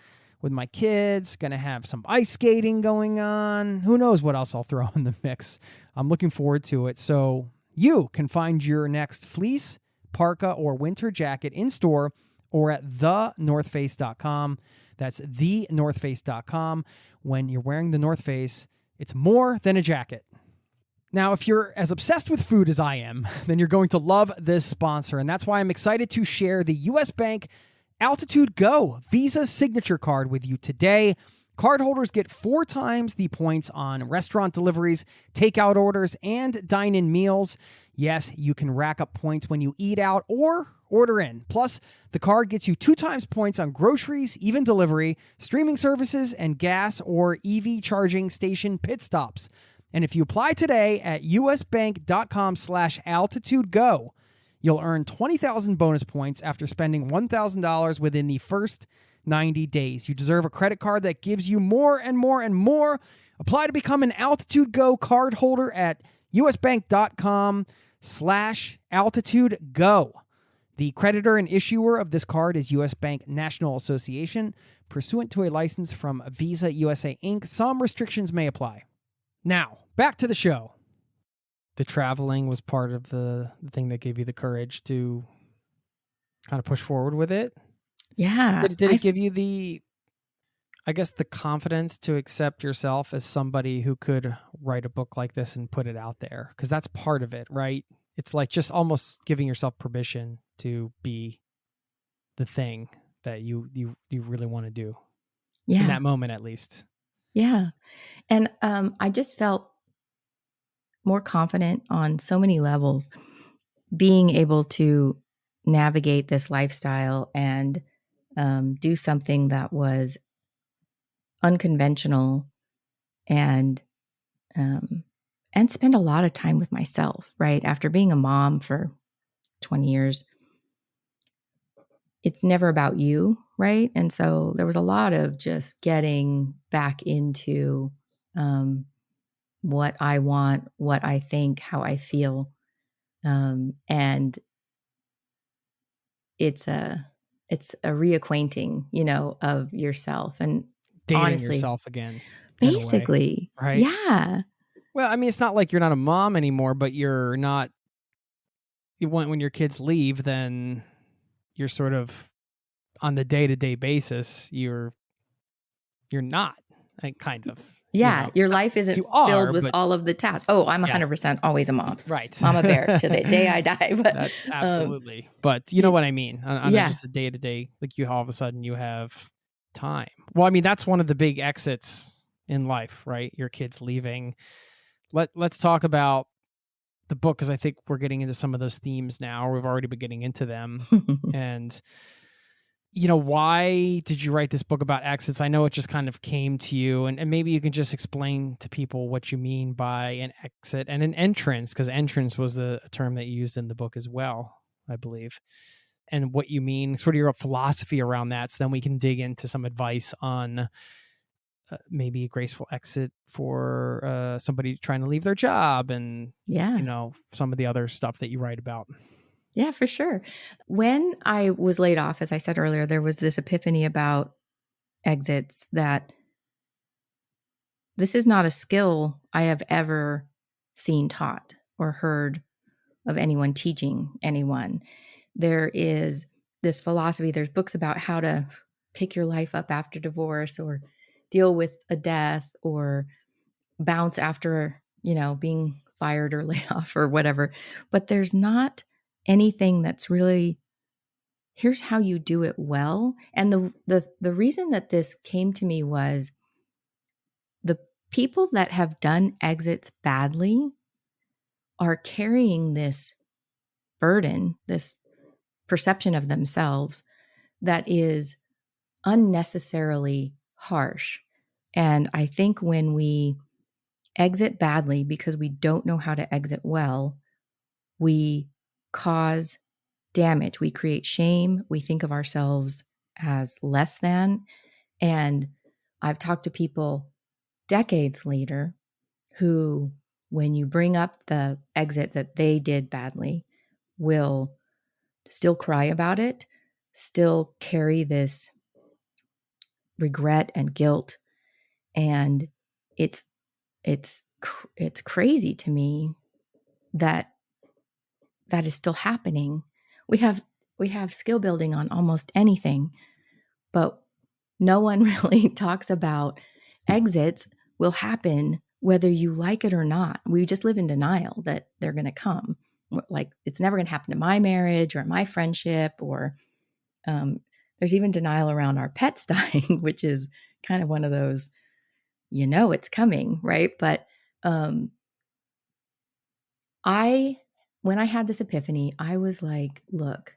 with my kids, gonna have some ice skating going on. Who knows what else I'll throw in the mix. I'm looking forward to it. So you can find your next fleece, parka, or winter jacket in store or at thenorthface.com. That's thenorthface.com. When you're wearing the North Face, it's more than a jacket. Now, if you're as obsessed with food as I am, then you're going to love this sponsor. And that's why I'm excited to share the U.S. Bank Altitude Go Visa Signature Card with you today. Cardholders get 4 times the points on restaurant deliveries, takeout orders, and dine-in meals. Yes, you can rack up points when you eat out or order in. Plus, the card gets you 2 times points on groceries, even delivery, streaming services, and gas or EV charging station pit stops. And if you apply today at usbank.com/altitudego, you'll earn 20,000 bonus points after spending $1,000 within the first 90 days. You deserve a credit card that gives you more and more and more. Apply to become an Altitude Go card holder at usbank.com/altitudego. The creditor and issuer of this card is U.S. Bank National Association, pursuant to a license from Visa USA Inc. Some restrictions may apply. Now, back to the show. The traveling was part of the thing that gave you the courage to kind of push forward with it. Yeah. Did it give you the confidence to accept yourself as somebody who could write a book like this and put it out there? Because that's part of it, right? It's like just almost giving yourself permission to be the thing that you really want to do. Yeah. In that moment, at least. Yeah. And I just felt more confident on so many levels, being able to navigate this lifestyle and do something that was unconventional and spend a lot of time with myself, right? After being a mom for 20 years, it's never about you, right? And so there was a lot of just getting back into what I want, what I think, how I feel. And it's it's a reacquainting, of yourself. And Dating honestly, yourself again in a way, basically, right? yeah. Well, I mean, it's not like you're not a mom anymore, but you're not. When your kids leave, then you're sort of on the day-to-day basis. You're not, like, kind of, Yeah, your life isn't you filled are, with but all of the tasks. Oh, I'm yeah, 100% always a mom. right. Mama bear to the day I die. But That's um, absolutely. But you know y- what I mean? On a yeah, just a day-to-day, like, you all of a sudden you have time. Well, I mean, that's one of the big exits in life, right? Your kids leaving. Let's talk about the book, because I think we're getting into some of those themes now. We've already been getting into them. And why did you write this book about exits? I know it just kind of came to you, and maybe you can just explain to people what you mean by an exit and an entrance, because entrance was a term that you used in the book as well, I believe, and what you mean, sort of your philosophy around that. So then we can dig into some advice on maybe a graceful exit for somebody trying to leave their job, and yeah, some of the other stuff that you write about. yeah, for sure. When I was laid off, as I said earlier, there was this epiphany about exits that this is not a skill I have ever seen taught or heard of anyone teaching anyone. There is this philosophy, there's books about how to pick your life up after divorce or deal with a death or bounce after, being fired or laid off or whatever. But there's not anything that's really here's how you do it well. And the reason that this came to me was the people that have done exits badly are carrying this burden, this perception of themselves that is unnecessarily harsh. And I think when we exit badly because we don't know how to exit well, we cause damage. We create shame. We think of ourselves as less than. And I've talked to people decades later who, when you bring up the exit that they did badly, will still cry about it, still carry this regret and guilt. And it's it's crazy to me that that is still happening. We have we have skill building on almost anything, but no one really talks about exits will happen whether you like it or not. We just live in denial that they're going to come. Like it's never going to happen to my marriage or my friendship, or there's even denial around our pets dying, which is kind of one of those, it's coming, right? But um, I, when I had this epiphany, I was like, look,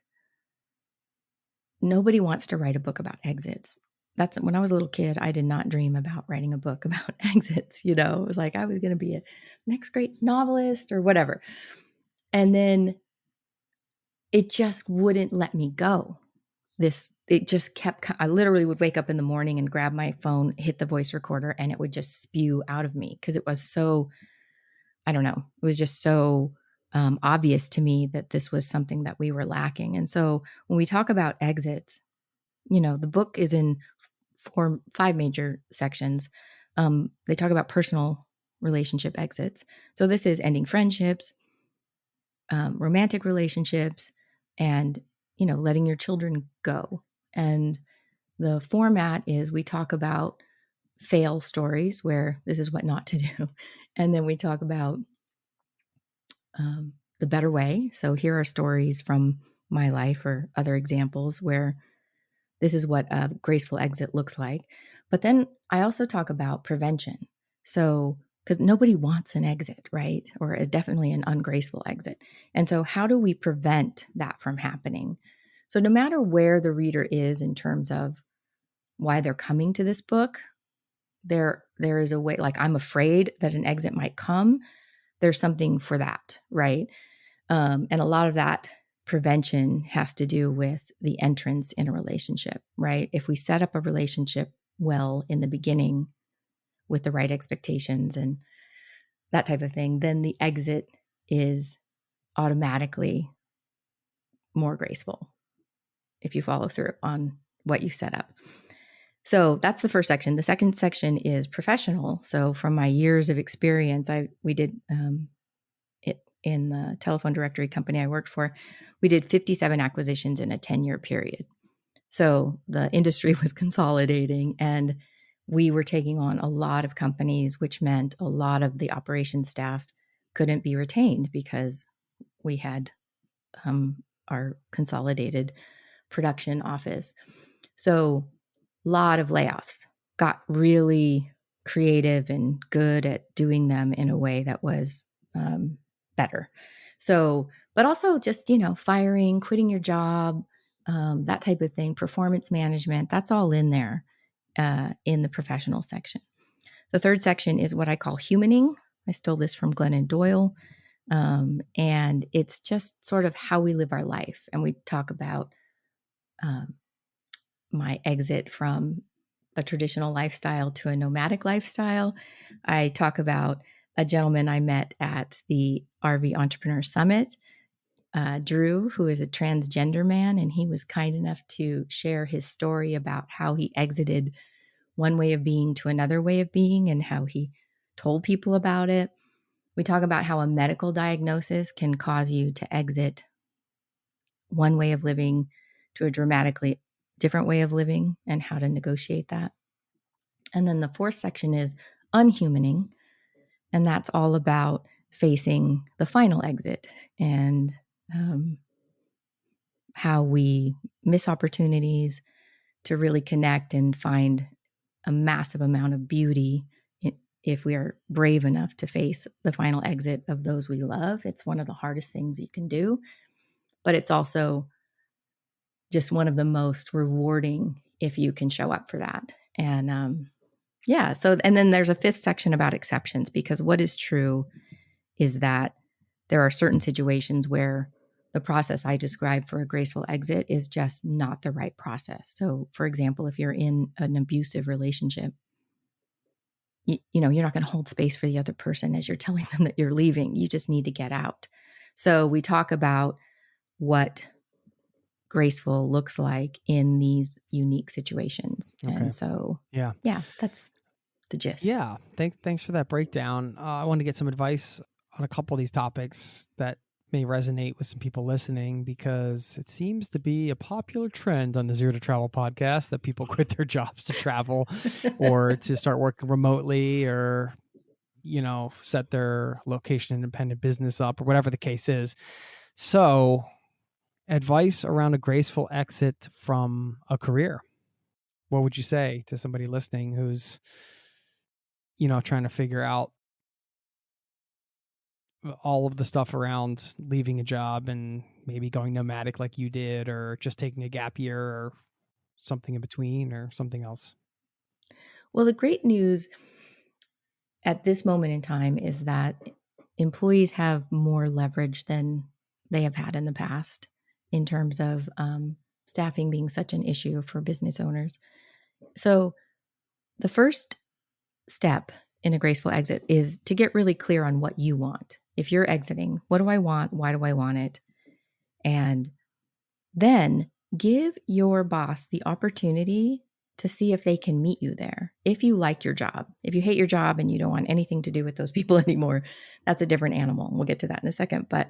nobody wants to write a book about exits. That's when I was a little kid, I did not dream about writing a book about exits. It was like I was going to be a next great novelist or whatever. And then it just wouldn't let me go. It just kept, I literally would wake up in the morning and grab my phone, hit the voice recorder, and it would just spew out of me because it was so, I don't know, it was just so obvious to me that this was something that we were lacking. And so when we talk about exits, the book is in five major sections. They talk about personal relationship exits. So this is ending friendships, romantic relationships, and letting your children go. And the format is we talk about fail stories where this is what not to do, and then we talk about the better way. So here are stories from my life or other examples where this is what a graceful exit looks like. But then I also talk about prevention. So, because nobody wants an exit, right? Or definitely an ungraceful exit. And so, how do we prevent that from happening? So, no matter where the reader is in terms of why they're coming to this book, there is a way, like I'm afraid that an exit might come. There's something for that, right? And a lot of that prevention has to do with the entrance in a relationship, right? If we set up a relationship well in the beginning with the right expectations and that type of thing, then the exit is automatically more graceful. if you follow through on what you set up. So that's the first section. The second section is professional. So from my years of experience, we did it in the telephone directory company I worked for. We did 57 acquisitions in a 10-year period. So the industry was consolidating, and we were taking on a lot of companies, which meant a lot of the operations staff couldn't be retained because we had our consolidated production office. So a lot of layoffs. Got really creative and good at doing them in a way that was better. So, but also just, firing, quitting your job, that type of thing, performance management, that's all in there in the professional section. The third section is what I call humaning. I stole this from Glennon Doyle. And it's just sort of how we live our life. And we talk about my exit from a traditional lifestyle to a nomadic lifestyle. I talk about a gentleman I met at the RV Entrepreneur Summit, Drew, who is a transgender man, and he was kind enough to share his story about how he exited one way of being to another way of being and how he told people about it. We talk about how a medical diagnosis can cause you to exit one way of living to a dramatically different way of living and how to negotiate that. And then the fourth section is unhumaning, and that's all about facing the final exit and how we miss opportunities to really connect and find a massive amount of beauty if we are brave enough to face the final exit of those we love. It's one of the hardest things you can do, but it's also just one of the most rewarding if you can show up for that. And and then there's a fifth section about exceptions, because what is true is that there are certain situations where the process I described for a graceful exit is just not the right process. So, for example, if you're in an abusive relationship, you're not going to hold space for the other person as you're telling them that you're leaving. You just need to get out. So we talk about what graceful looks like in these unique situations. Okay. And so, yeah, that's the gist. Yeah. Thanks for that breakdown. I want to get some advice on a couple of these topics that may resonate with some people listening, because it seems to be a popular trend on the Zero to Travel podcast that people quit their jobs to travel or to start working remotely, or, set their location independent business up, or whatever the case is. So, advice around a graceful exit from a career. What would you say to somebody listening who's, trying to figure out all of the stuff around leaving a job and maybe going nomadic like you did, or just taking a gap year, or something in between, or something else? Well, the great news at this moment in time is that employees have more leverage than they have had in the past in terms of staffing being such an issue for business owners. So the first step in a graceful exit is to get really clear on what you want. If you're exiting, what do I want? Why do I want it? And then give your boss the opportunity to see if they can meet you there. If you like your job, if you hate your job and you don't want anything to do with those people anymore, that's a different animal. We'll get to that in a second. But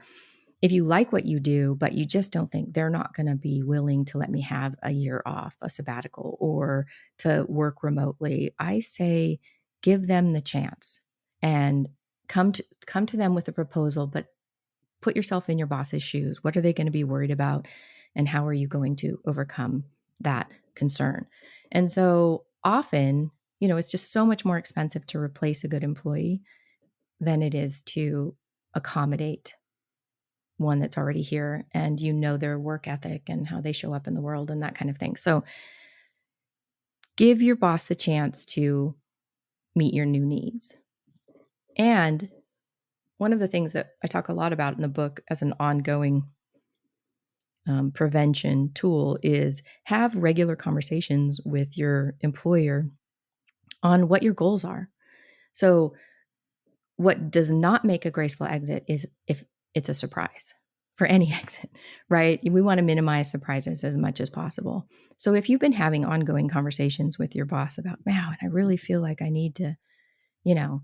if you like what you do, but you just don't think they're not going to be willing to let me have a year off, a sabbatical, or to work remotely, I say give them the chance and come to them with a proposal, but put yourself in your boss's shoes. What are they going to be worried about? And how are you going to overcome that concern? And so often, it's just so much more expensive to replace a good employee than it is to accommodate one that's already here, and their work ethic and how they show up in the world and that kind of thing. So give your boss the chance to meet your new needs. And one of the things that I talk a lot about in the book as an ongoing prevention tool is have regular conversations with your employer on what your goals are. So what does not make a graceful exit is if it's a surprise. for any exit, right? We want to minimize surprises as much as possible. So if you've been having ongoing conversations with your boss about, wow, I really feel like I need to, you know,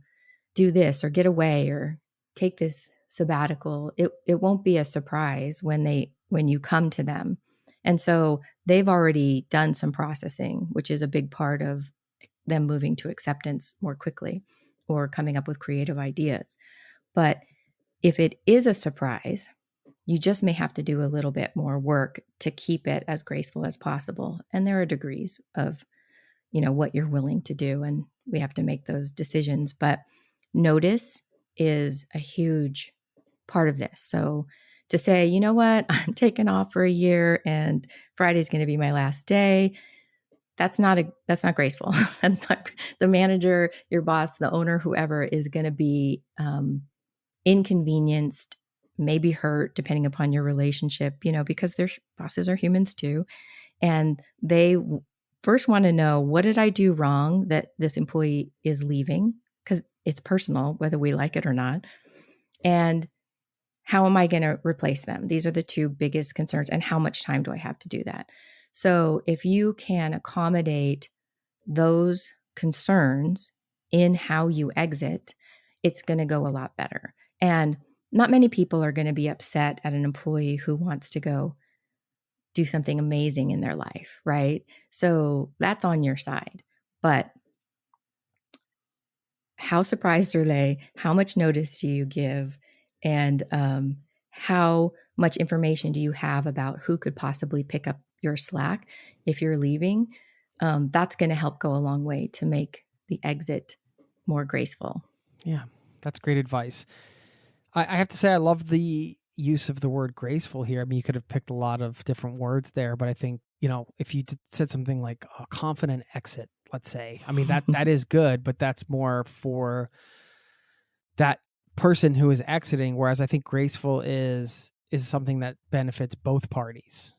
do this or get away or take this sabbatical, it won't be a surprise when you come to them. And so they've already done some processing, which is a big part of them moving to acceptance more quickly or coming up with creative ideas. But if it is a surprise, you just may have to do a little bit more work to keep it as graceful as possible. And there are degrees of, what you're willing to do. And we have to make those decisions. But notice is a huge part of this. So to say, you know what, I'm taking off for a year and Friday's going to be my last day. That's not graceful. That's not the manager, your boss, the owner, whoever is going to be inconvenienced, maybe hurt, depending upon your relationship, because their bosses are humans too. And they first want to know, what did I do wrong that this employee is leaving? Because it's personal, whether we like it or not. And how am I going to replace them? These are the two biggest concerns. And how much time do I have to do that? So if you can accommodate those concerns in how you exit, it's going to go a lot better. And not many people are going to be upset at an employee who wants to go do something amazing in their life, right? So that's on your side. But how surprised are they? How much notice do you give? And how much information do you have about who could possibly pick up your slack if you're leaving? That's going to help go a long way to make the exit more graceful. Yeah, that's great advice. I have to say, I love the use of the word graceful here. I mean, you could have picked a lot of different words there, but I think, if you said something like a confident exit, let's say, I mean, that is good, but that's more for that person who is exiting. Whereas I think graceful is something that benefits both parties,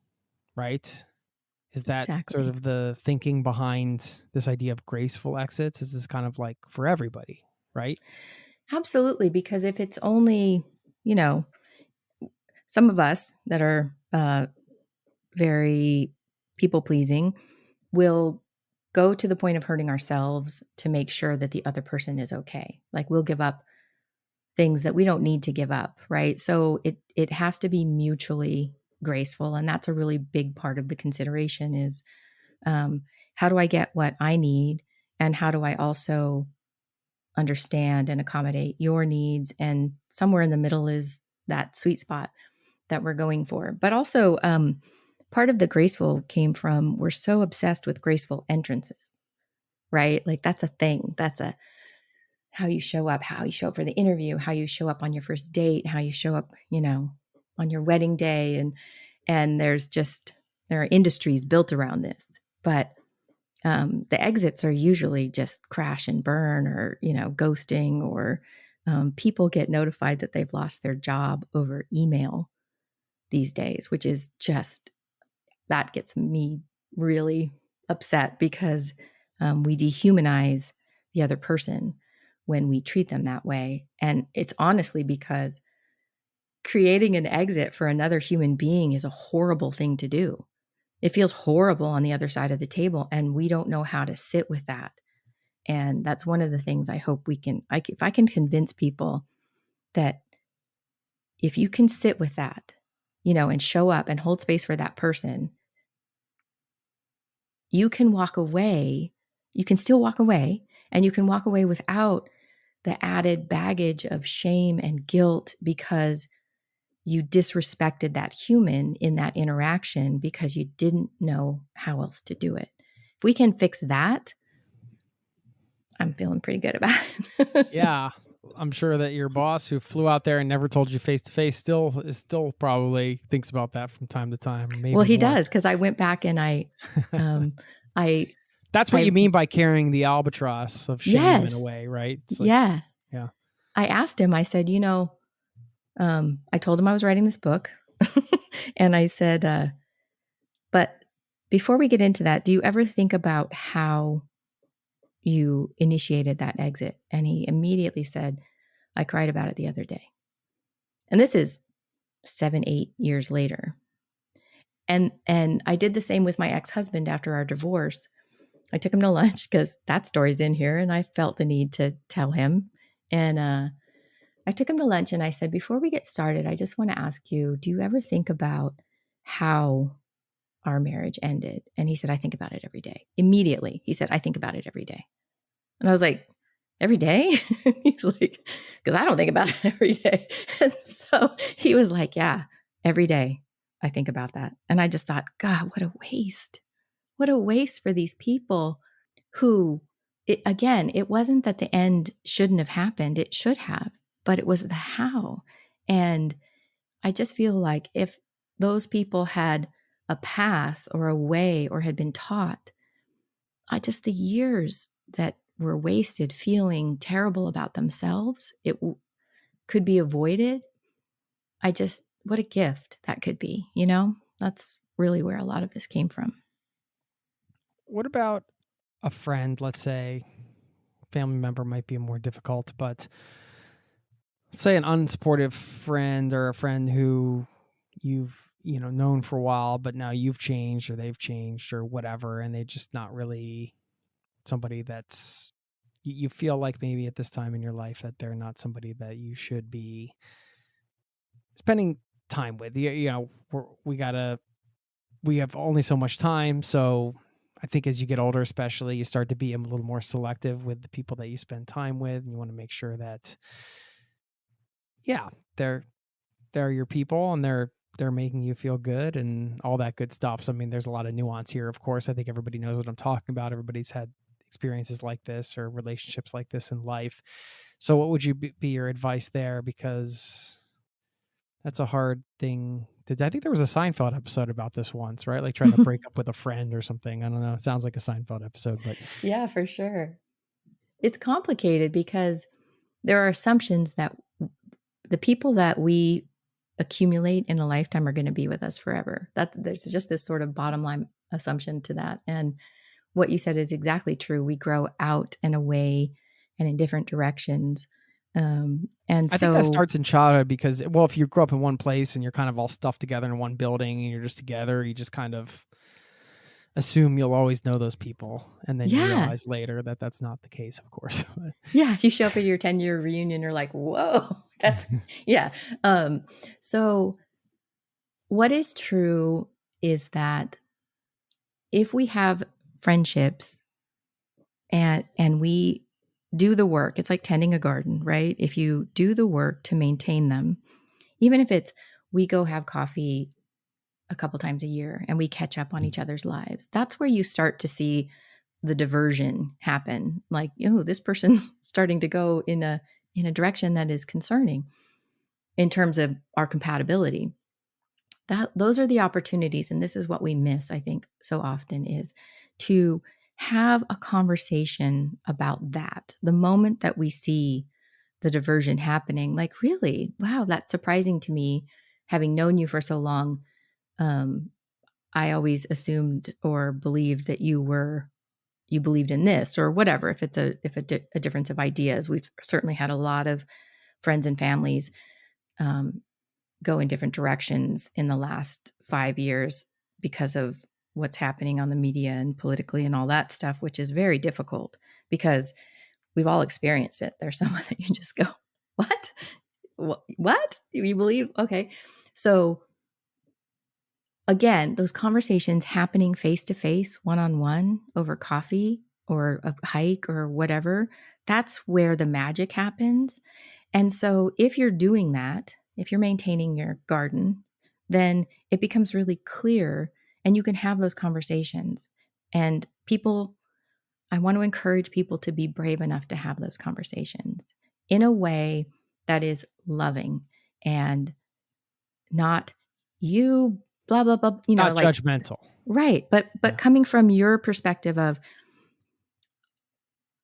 right? Is that sort Exactly. of the thinking behind this idea of graceful exits? Is this kind of like for everybody, right? Absolutely. Because if it's only, some of us that are very people pleasing will go to the point of hurting ourselves to make sure that the other person is okay. Like we'll give up things that we don't need to give up, right? So it has to be mutually graceful, and that's a really big part of the consideration is how do I get what I need, and how do I also understand and accommodate your needs, and somewhere in the middle is that sweet spot that we're going for. But also part of the graceful came from, we're so obsessed with graceful entrances, right? Like that's a thing. That's how you show up for the interview, how you show up on your first date, how you show up, on your wedding day. And there are industries built around this. But the exits are usually just crash and burn or, ghosting, or people get notified that they've lost their job over email these days, which is just, that gets me really upset because we dehumanize the other person when we treat them that way. And it's honestly because creating an exit for another human being is a horrible thing to do. It feels horrible on the other side of the table, and we don't know how to sit with that. And that's one of the things I hope if I can convince people that if you can sit with that, and show up and hold space for that person, you can walk away. You can still walk away, and you can walk away without the added baggage of shame and guilt because you disrespected that human in that interaction because you didn't know how else to do it. If we can fix that, I'm feeling pretty good about it. Yeah. I'm sure that your boss who flew out there and never told you face to face still probably thinks about that from time to time, or maybe Well, he more. does, because I went back and I That's what you mean by carrying the albatross of shame in a yes, way, right? It's like, yeah. yeah. I asked him, I said, I told him I was writing this book. And I said, but before we get into that, do you ever think about how you initiated that exit? And he immediately said, I cried about it the other day. And this is 7, 8 years later. And I did the same with my ex-husband after our divorce. I took him to lunch because that story's in here, and I felt the need to tell him. And I took him to lunch and I said, before we get started, I just want to ask you, do you ever think about how our marriage ended? And he said, I think about it every day. Immediately, he said, I think about it every day. And I was like, every day? He's like, because I don't think about it every day. And so he was like, yeah, every day I think about that. And I just thought, God, what a waste. What a waste for these people who, again, it wasn't that the end shouldn't have happened. It should have, but it was the how. And I just feel like if those people had a path or a way or had been taught, just the years that were wasted feeling terrible about themselves, could be avoided. What a gift that could be, That's really where a lot of this came from. What about a friend, let's say, family member might be more difficult, but say an unsupportive friend or a friend who you've known for a while, but now you've changed or they've changed or whatever, and they're just not really somebody that's you feel like maybe at this time in your life that they're not somebody that you should be spending time with. We have only so much time, so I think as you get older, especially, you start to be a little more selective with the people that you spend time with, and you want to make sure that, yeah, they're your people and they're making you feel good and all that good stuff. So I mean, there's a lot of nuance here. Of course, I think everybody knows what I'm talking about. Everybody's had experiences like this or relationships like this in life. So what would you be your advice there? Because that's a hard thing I think there was a Seinfeld episode about this once, right? Like trying to break up with a friend or something. I don't know. It sounds like a Seinfeld episode, but Yeah, for sure. It's complicated because there are assumptions that the people that we accumulate in a lifetime are going to be with us forever. There's just this sort of bottom line assumption to that. And what you said is exactly true. We grow out and away and in different directions. And I think that so, starts in childhood because, well, if you grow up in one place and you're kind of all stuffed together in one building and you're just together, you just kind of assume you'll always know those people. And then you yeah, realize later that that's not the case, of course. yeah. You show up at your 10-year reunion, you're like, whoa, yeah. So what is true is that if we have friendships and we do the work, it's like tending a garden, right? If you do the work to maintain them, even if it's we go have coffee a couple times a year and we catch up on each other's lives, that's where you start to see the diversion happen. Like, this person's starting to go in a direction that is concerning in terms of our compatibility. Those are the opportunities, and this is what we miss, I think, so often, is to have a conversation about that. The moment that we see the diversion happening, like, really, wow, that's surprising to me. Having known you for so long, I always assumed or believed that you believed in this or whatever. If it's a difference of ideas, we've certainly had a lot of friends and families go in different directions in the last 5 years because of what's happening on the media and politically and all that stuff, which is very difficult because we've all experienced it. There's someone that you just go, what? What? You believe? Okay. So again, those conversations happening face to face, one-on-one over coffee or a hike or whatever, that's where the magic happens. And so if you're doing that, if you're maintaining your garden, then it becomes really clear and you can have those conversations. And I want to encourage people to be brave enough to have those conversations in a way that is loving and not you blah blah blah, Not like, judgmental. right, but Yeah. coming from your perspective of,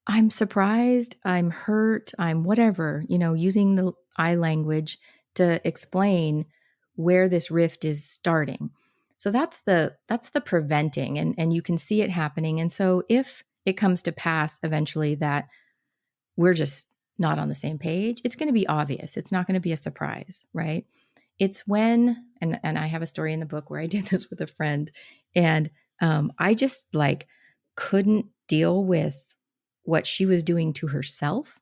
I'm surprised, I'm hurt, I'm whatever, using the I language to explain where this rift is starting. So that's the preventing, and you can see it happening. And so if it comes to pass eventually that we're just not on the same page, it's going to be obvious. It's not going to be a surprise, right? it's when, and I have a story in the book where I did this with a friend, and I just like couldn't deal with what she was doing to herself.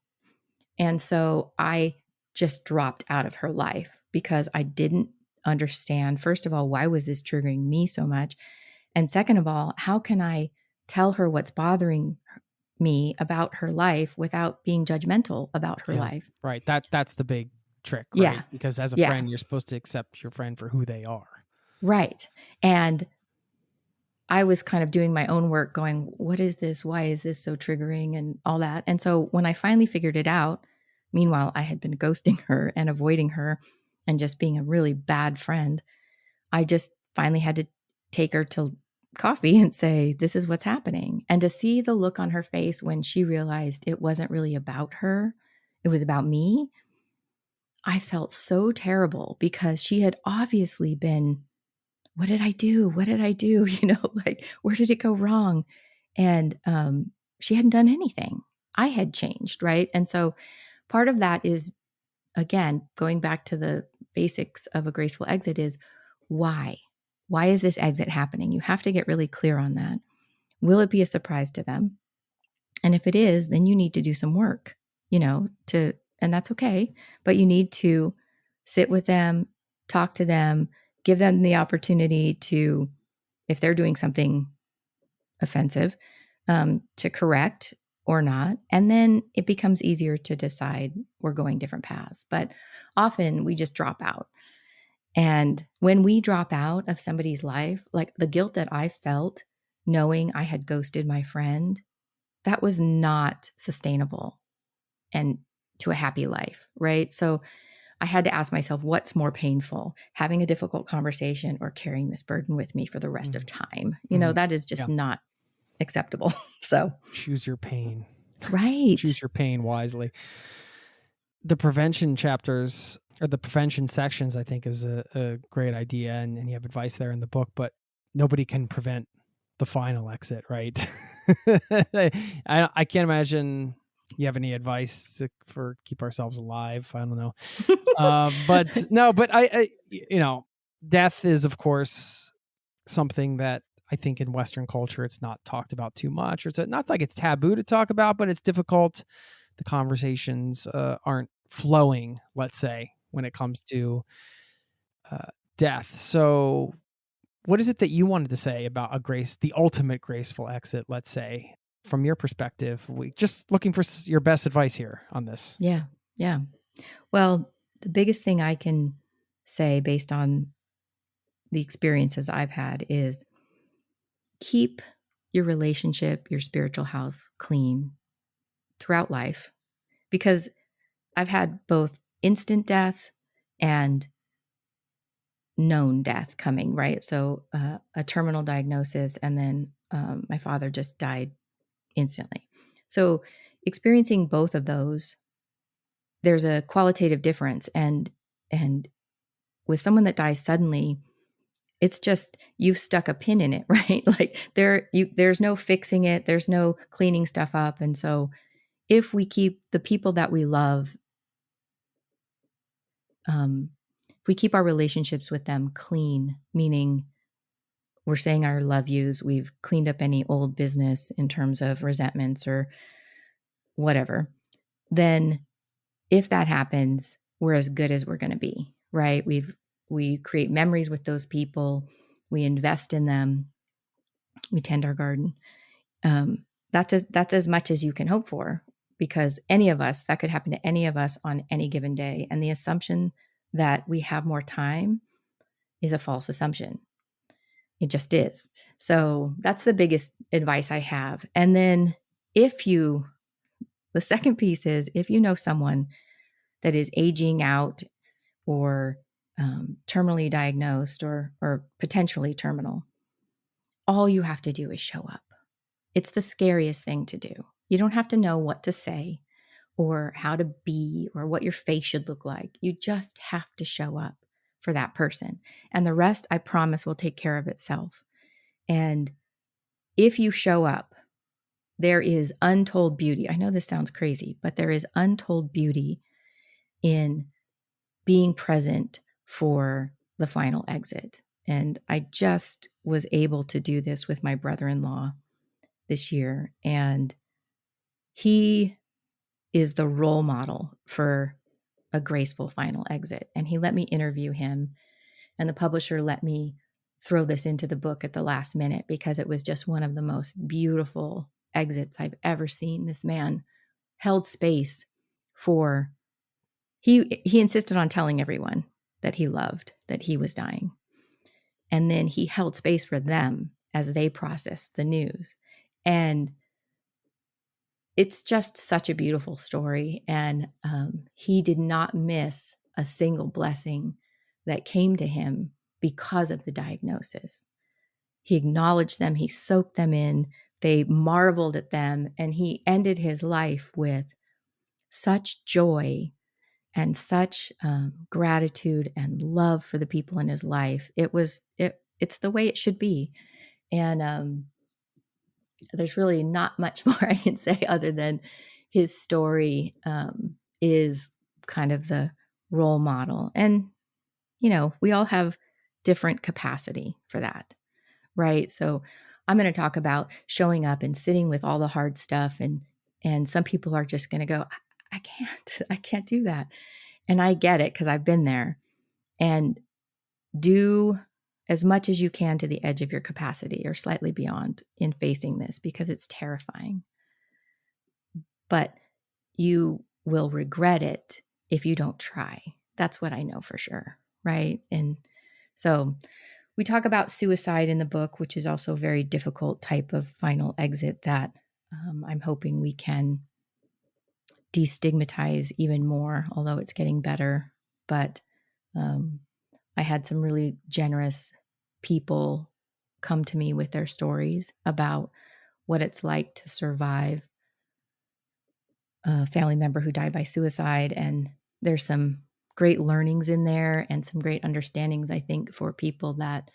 And so I just dropped out of her life because I didn't understand, first of all, why was this triggering me so much? And second of all, how can I tell her what's bothering me about her life without being judgmental about her Yeah. life? Right. That's the big trick, Yeah. right? Because as a Yeah. friend, you're supposed to accept your friend for who they are. Right. And I was kind of doing my own work going, what is this? Why is this so triggering and all that? And so when I finally figured it out, meanwhile, I had been ghosting her and avoiding her and just being a really bad friend. I just finally had to take her to coffee and say, this is what's happening. And to see the look on her face when she realized it wasn't really about her, it was about me. I felt so terrible because she had obviously been, what did I do? What did I do? Like, where did it go wrong? And she hadn't done anything. I had changed, right? And so part of that is, again, going back to the basics of a graceful exit is why? Why is this exit happening? You have to get really clear on that. Will it be a surprise to them? And if it is, then you need to do some work, and that's okay. But you need to sit with them, talk to them, give them the opportunity to, if they're doing something offensive, to correct or not. And then it becomes easier to decide we're going different paths. But often we just drop out. And when we drop out of somebody's life, like the guilt that I felt knowing I had ghosted my friend, that was not sustainable and to a happy life, right? So I had to ask myself, what's more painful, having a difficult conversation or carrying this burden with me for the rest of time? That is just not acceptable. So choose your pain. Right. Choose your pain wisely. The prevention chapters or the prevention sections, I think, is a great idea. And you have advice there in the book, but nobody can prevent the final exit, right? I can't imagine you have any advice for keep ourselves alive. I don't know. But I death is, of course, something that I think in Western culture, it's not talked about too much, or it's not like it's taboo to talk about, but it's difficult. The conversations aren't flowing, let's say, when it comes to death. So what is it that you wanted to say about the ultimate graceful exit, let's say, from your perspective? We just looking for your best advice here on this. Yeah. Yeah. Well, the biggest thing I can say based on the experiences I've had is keep your relationship, your spiritual house clean throughout life, because I've had both instant death and known death coming, right? So a terminal diagnosis, and then my father just died instantly. So experiencing both of those, there's a qualitative difference. And with someone that dies suddenly, it's just you've stuck a pin in it, right? Like there's no fixing it, there's no cleaning stuff up. And so if we keep the people that we love, if we keep our relationships with them clean, meaning we're saying our love yous, we've cleaned up any old business in terms of resentments or whatever, then if that happens, we're as good as we're going to be, right? We create memories with those people, we invest in them, we tend our garden. That's as much as you can hope for, because any of us, that could happen to any of us on any given day. And the assumption that we have more time is a false assumption. It just is. So that's the biggest advice I have. And then the second piece is, if you know someone that is aging out or terminally diagnosed or potentially terminal, all you have to do is show up. It's the scariest thing to do. You don't have to know what to say or how to be or what your face should look like. You just have to show up for that person. And the rest, I promise, will take care of itself. And if you show up, there is untold beauty. I know this sounds crazy, but there is untold beauty in being present for the final exit. And I just was able to do this with my brother-in-law this year. And he is the role model for a graceful final exit. And he let me interview him. And the publisher let me throw this into the book at the last minute because it was just one of the most beautiful exits I've ever seen. This man held space for, he insisted on telling everyone that he loved, that he was dying. And then he held space for them as they processed the news. And it's just such a beautiful story. And he did not miss a single blessing that came to him because of the diagnosis. He acknowledged them, he soaked them in, they marveled at them, and he ended his life with such joy and such gratitude and love for the people in his life. It's the way it should be. And there's really not much more I can say other than his story is kind of the role model. And, we all have different capacity for that, right? So I'm going to talk about showing up and sitting with all the hard stuff. And some people are just going to go, I can't do that. And I get it because I've been there. And do as much as you can to the edge of your capacity or slightly beyond in facing this because it's terrifying. But you will regret it if you don't try. That's what I know for sure, right? And so we talk about suicide in the book, which is also a very difficult type of final exit that I'm hoping we can destigmatize even more, although it's getting better. But I had some really generous people come to me with their stories about what it's like to survive a family member who died by suicide. And there's some great learnings in there and some great understandings, I think, for people that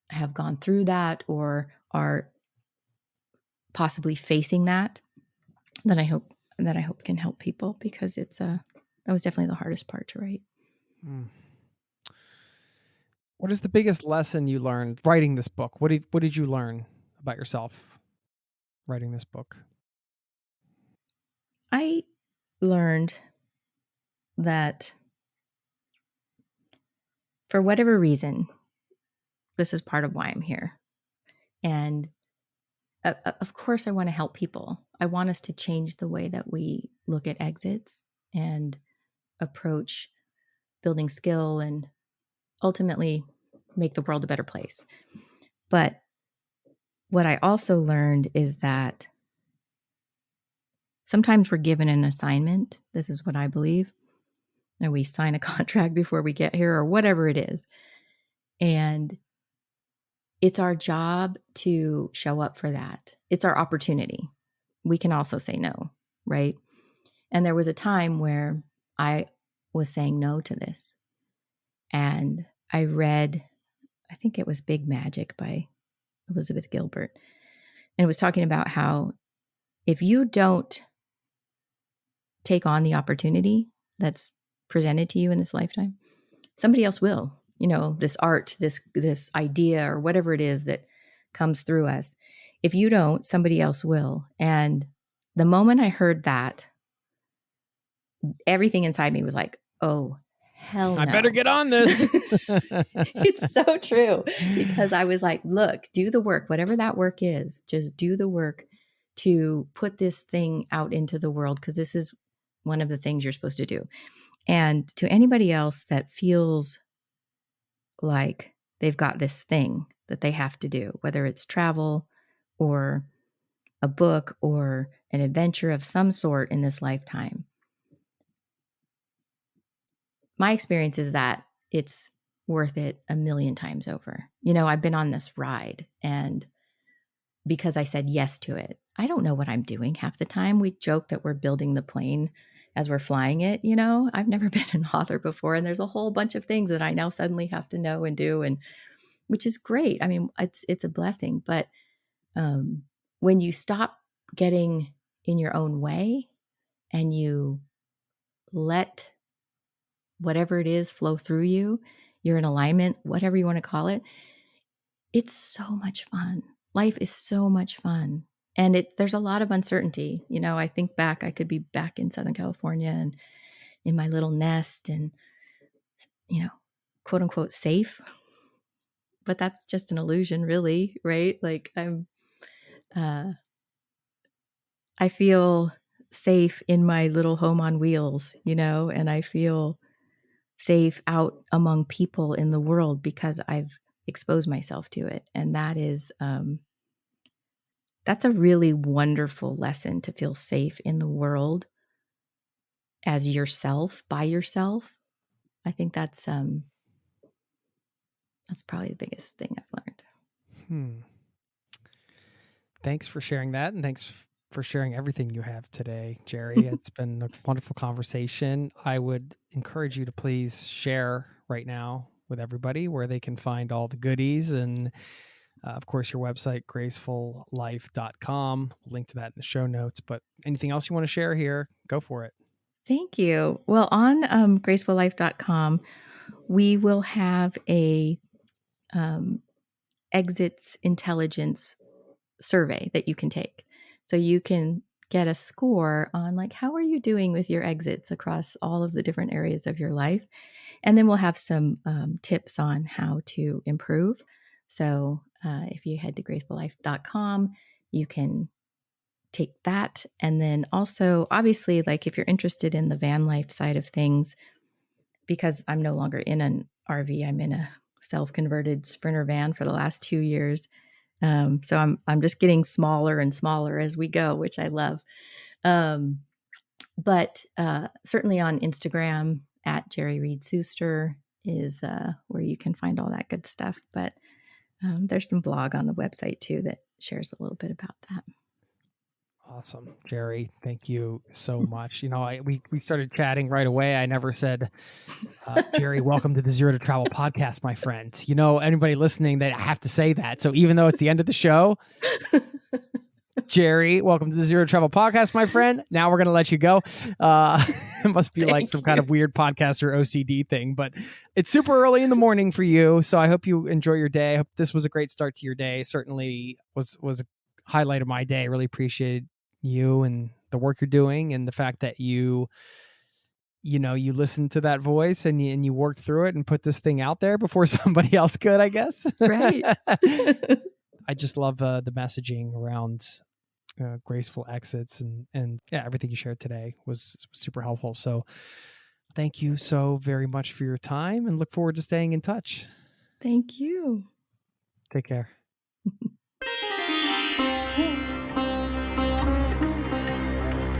have gone through that or are possibly facing that I hope can help people because that was definitely the hardest part to write. What is the biggest lesson you learned writing this book? What did you learn about yourself writing this book? I learned that for whatever reason, this is part of why I'm here. And of course, I want to help people. I want us to change the way that we look at exits and approach building skill and ultimately make the world a better place. But what I also learned is that sometimes we're given an assignment. This is what I believe. And we sign a contract before we get here or whatever it is. And it's our job to show up for that. It's our opportunity. We can also say no, right? And there was a time where I was saying no to this. And I read, I think it was Big Magic by Elizabeth Gilbert. And it was talking about how if you don't take on the opportunity that's presented to you in this lifetime, somebody else will. This art, this idea, or whatever it is that comes through us. If you don't, somebody else will. And the moment I heard that, everything inside me was like, oh, hell no. I better get on this. It's so true. Because I was like, look, do the work, whatever that work is, just do the work to put this thing out into the world, because this is one of the things you're supposed to do. And to anybody else that feels like they've got this thing that they have to do, whether it's travel or a book or an adventure of some sort in this lifetime, my experience is that it's worth it a million times over. I've been on this ride, and because I said yes to it, I don't know what I'm doing half the time. We joke that we're building the plane as we're flying it. I've never been an author before, and there's a whole bunch of things that I now suddenly have to know and do, and which is great. I mean, it's a blessing. But when you stop getting in your own way and you let whatever it is flow through you. You're in alignment, whatever you want to call it. It's so much fun. Life is so much fun. And there's a lot of uncertainty. I think back, I could be back in Southern California and in my little nest and, quote unquote safe. But that's just an illusion, really, right? Like I feel safe in my little home on wheels, and I feel safe out among people in the world because I've exposed myself to it. And that's a really wonderful lesson, to feel safe in the world as yourself, by yourself. I think that's probably the biggest thing I've learned. Thanks for sharing that, and thanks for sharing everything you have today, Geri. It's been a wonderful conversation. I would encourage you to please share right now with everybody where they can find all the goodies, and of course your website, gracefullife.com. We'll link to that in the show notes. But anything else you want to share here, go for it. Thank you. Well, on gracefullife.com, we will have a exits intelligence survey that you can take. So you can get a score on, like, how are you doing with your exits across all of the different areas of your life? And then we'll have some tips on how to improve. So if you head to gracefullife.com, you can take that. And then also, obviously, like, if you're interested in the van life side of things, because I'm no longer in an RV, I'm in a self-converted Sprinter van for the last 2 years. So I'm just getting smaller and smaller as we go, which I love. But certainly on Instagram at Geri Reed Suster is where you can find all that good stuff. But there's some blog on the website too that shares a little bit about that. Awesome, Geri. Thank you so much. We started chatting right away. I never said, Geri, welcome to the Zero to Travel podcast, my friend. Anybody listening, they have to say that. So even though it's the end of the show, Geri, welcome to the Zero to Travel podcast, my friend. Now we're going to let you go. It must be like some kind of weird podcaster OCD thing, but it's super early in the morning for you. So I hope you enjoy your day. I hope this was a great start to your day. Certainly was a highlight of my day. Really appreciate you and the work you're doing, and the fact that you listened to that voice and you worked through it and put this thing out there before somebody else could, I guess. Right. I just love the messaging around graceful exits and everything you shared today was super helpful. So thank you so very much for your time, and look forward to staying in touch. Thank you. Take care.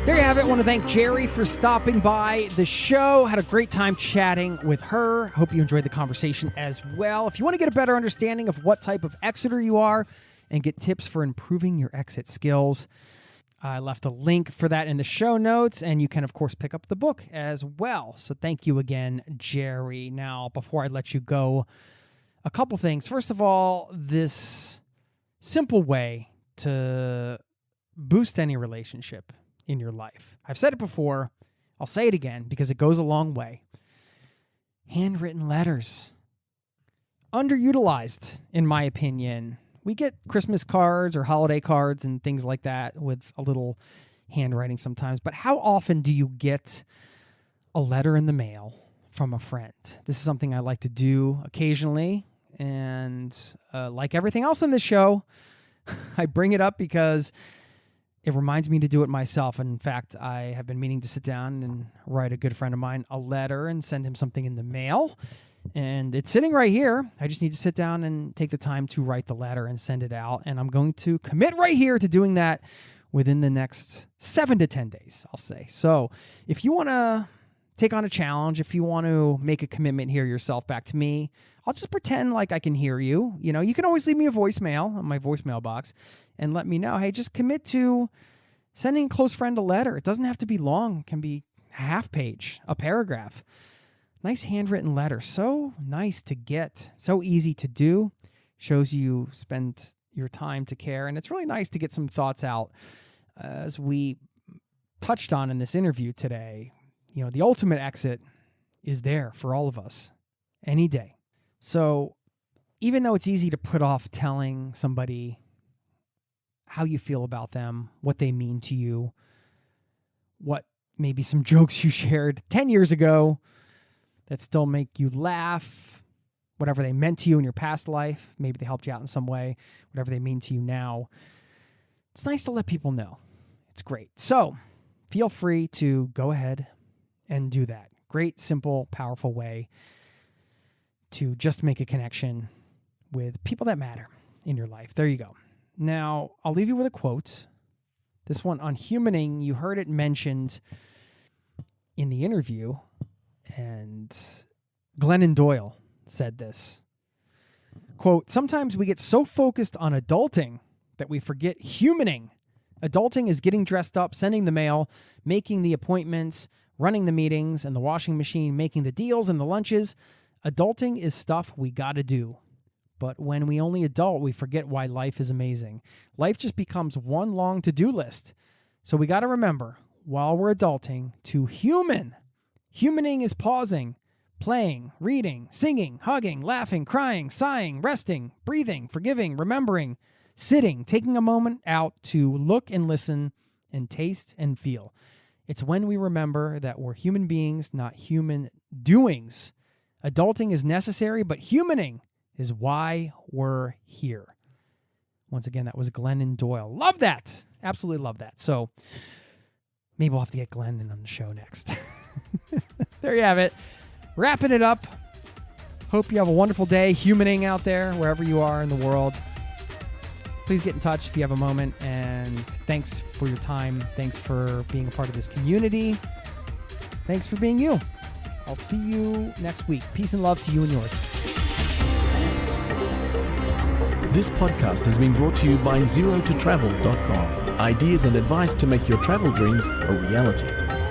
There you have it. I want to thank Geri for stopping by the show. Had a great time chatting with her. Hope you enjoyed the conversation as well. If you want to get a better understanding of what type of exiter you are and get tips for improving your exit skills, I left a link for that in the show notes, and you can, of course, pick up the book as well. So thank you again, Geri. Now, before I let you go, a couple things. First of all, this simple way to boost any relationship in your life. I've said it before. I'll say it again because it goes a long way. Handwritten letters. Underutilized, in my opinion. We get Christmas cards or holiday cards and things like that with a little handwriting sometimes. But how often do you get a letter in the mail from a friend? This is something I like to do occasionally. And like everything else on this show, I bring it up because it reminds me to do it myself. And in fact, I have been meaning to sit down and write a good friend of mine a letter and send him something in the mail. And it's sitting right here. I just need to sit down and take the time to write the letter and send it out. And I'm going to commit right here to doing that within the next 7 to 10 days, I'll say. So if you want to take on a challenge, if you want to make a commitment here yourself back to me, I'll just pretend like I can hear you. You can always leave me a voicemail on my voicemail box and let me know, hey, just commit to sending a close friend a letter. It doesn't have to be long. It can be a half page, a paragraph. Nice handwritten letter. So nice to get. So easy to do. Shows you spend your time to care. And it's really nice to get some thoughts out. As we touched on in this interview today, the ultimate exit is there for all of us any day. So even though it's easy to put off telling somebody how you feel about them, what they mean to you, what maybe some jokes you shared 10 years ago that still make you laugh, whatever they meant to you in your past life, maybe they helped you out in some way, whatever they mean to you now, it's nice to let people know. It's great. So feel free to go ahead and do that. Great, simple, powerful way to just make a connection with people that matter in your life. There you go. Now, I'll leave you with a quote. This one on humaning, you heard it mentioned in the interview, and Glennon Doyle said this. Quote, sometimes we get so focused on adulting that we forget humaning. Adulting is getting dressed up, sending the mail, making the appointments, running the meetings and the washing machine, making the deals and the lunches. Adulting is stuff we got to do. But when we only adult, we forget why life is amazing. Life just becomes one long to-do list. So we got to remember, while we're adulting, to human. Humaning is pausing, playing, reading, singing, hugging, laughing, crying, sighing, resting, breathing, forgiving, remembering, sitting, taking a moment out to look and listen and taste and feel. It's when we remember that we're human beings, not human doings. Adulting is necessary, but humaning is why we're here. Once again, that was Glennon Doyle. Love that. Absolutely love that. So maybe we'll have to get Glennon on the show next. There you have it. Wrapping it up. Hope you have a wonderful day humaning out there, wherever you are in the world. Please get in touch if you have a moment. And thanks for your time. Thanks for being a part of this community. Thanks for being you. I'll see you next week. Peace and love to you and yours. This podcast has been brought to you by ZeroToTravel.com. Ideas and advice to make your travel dreams a reality.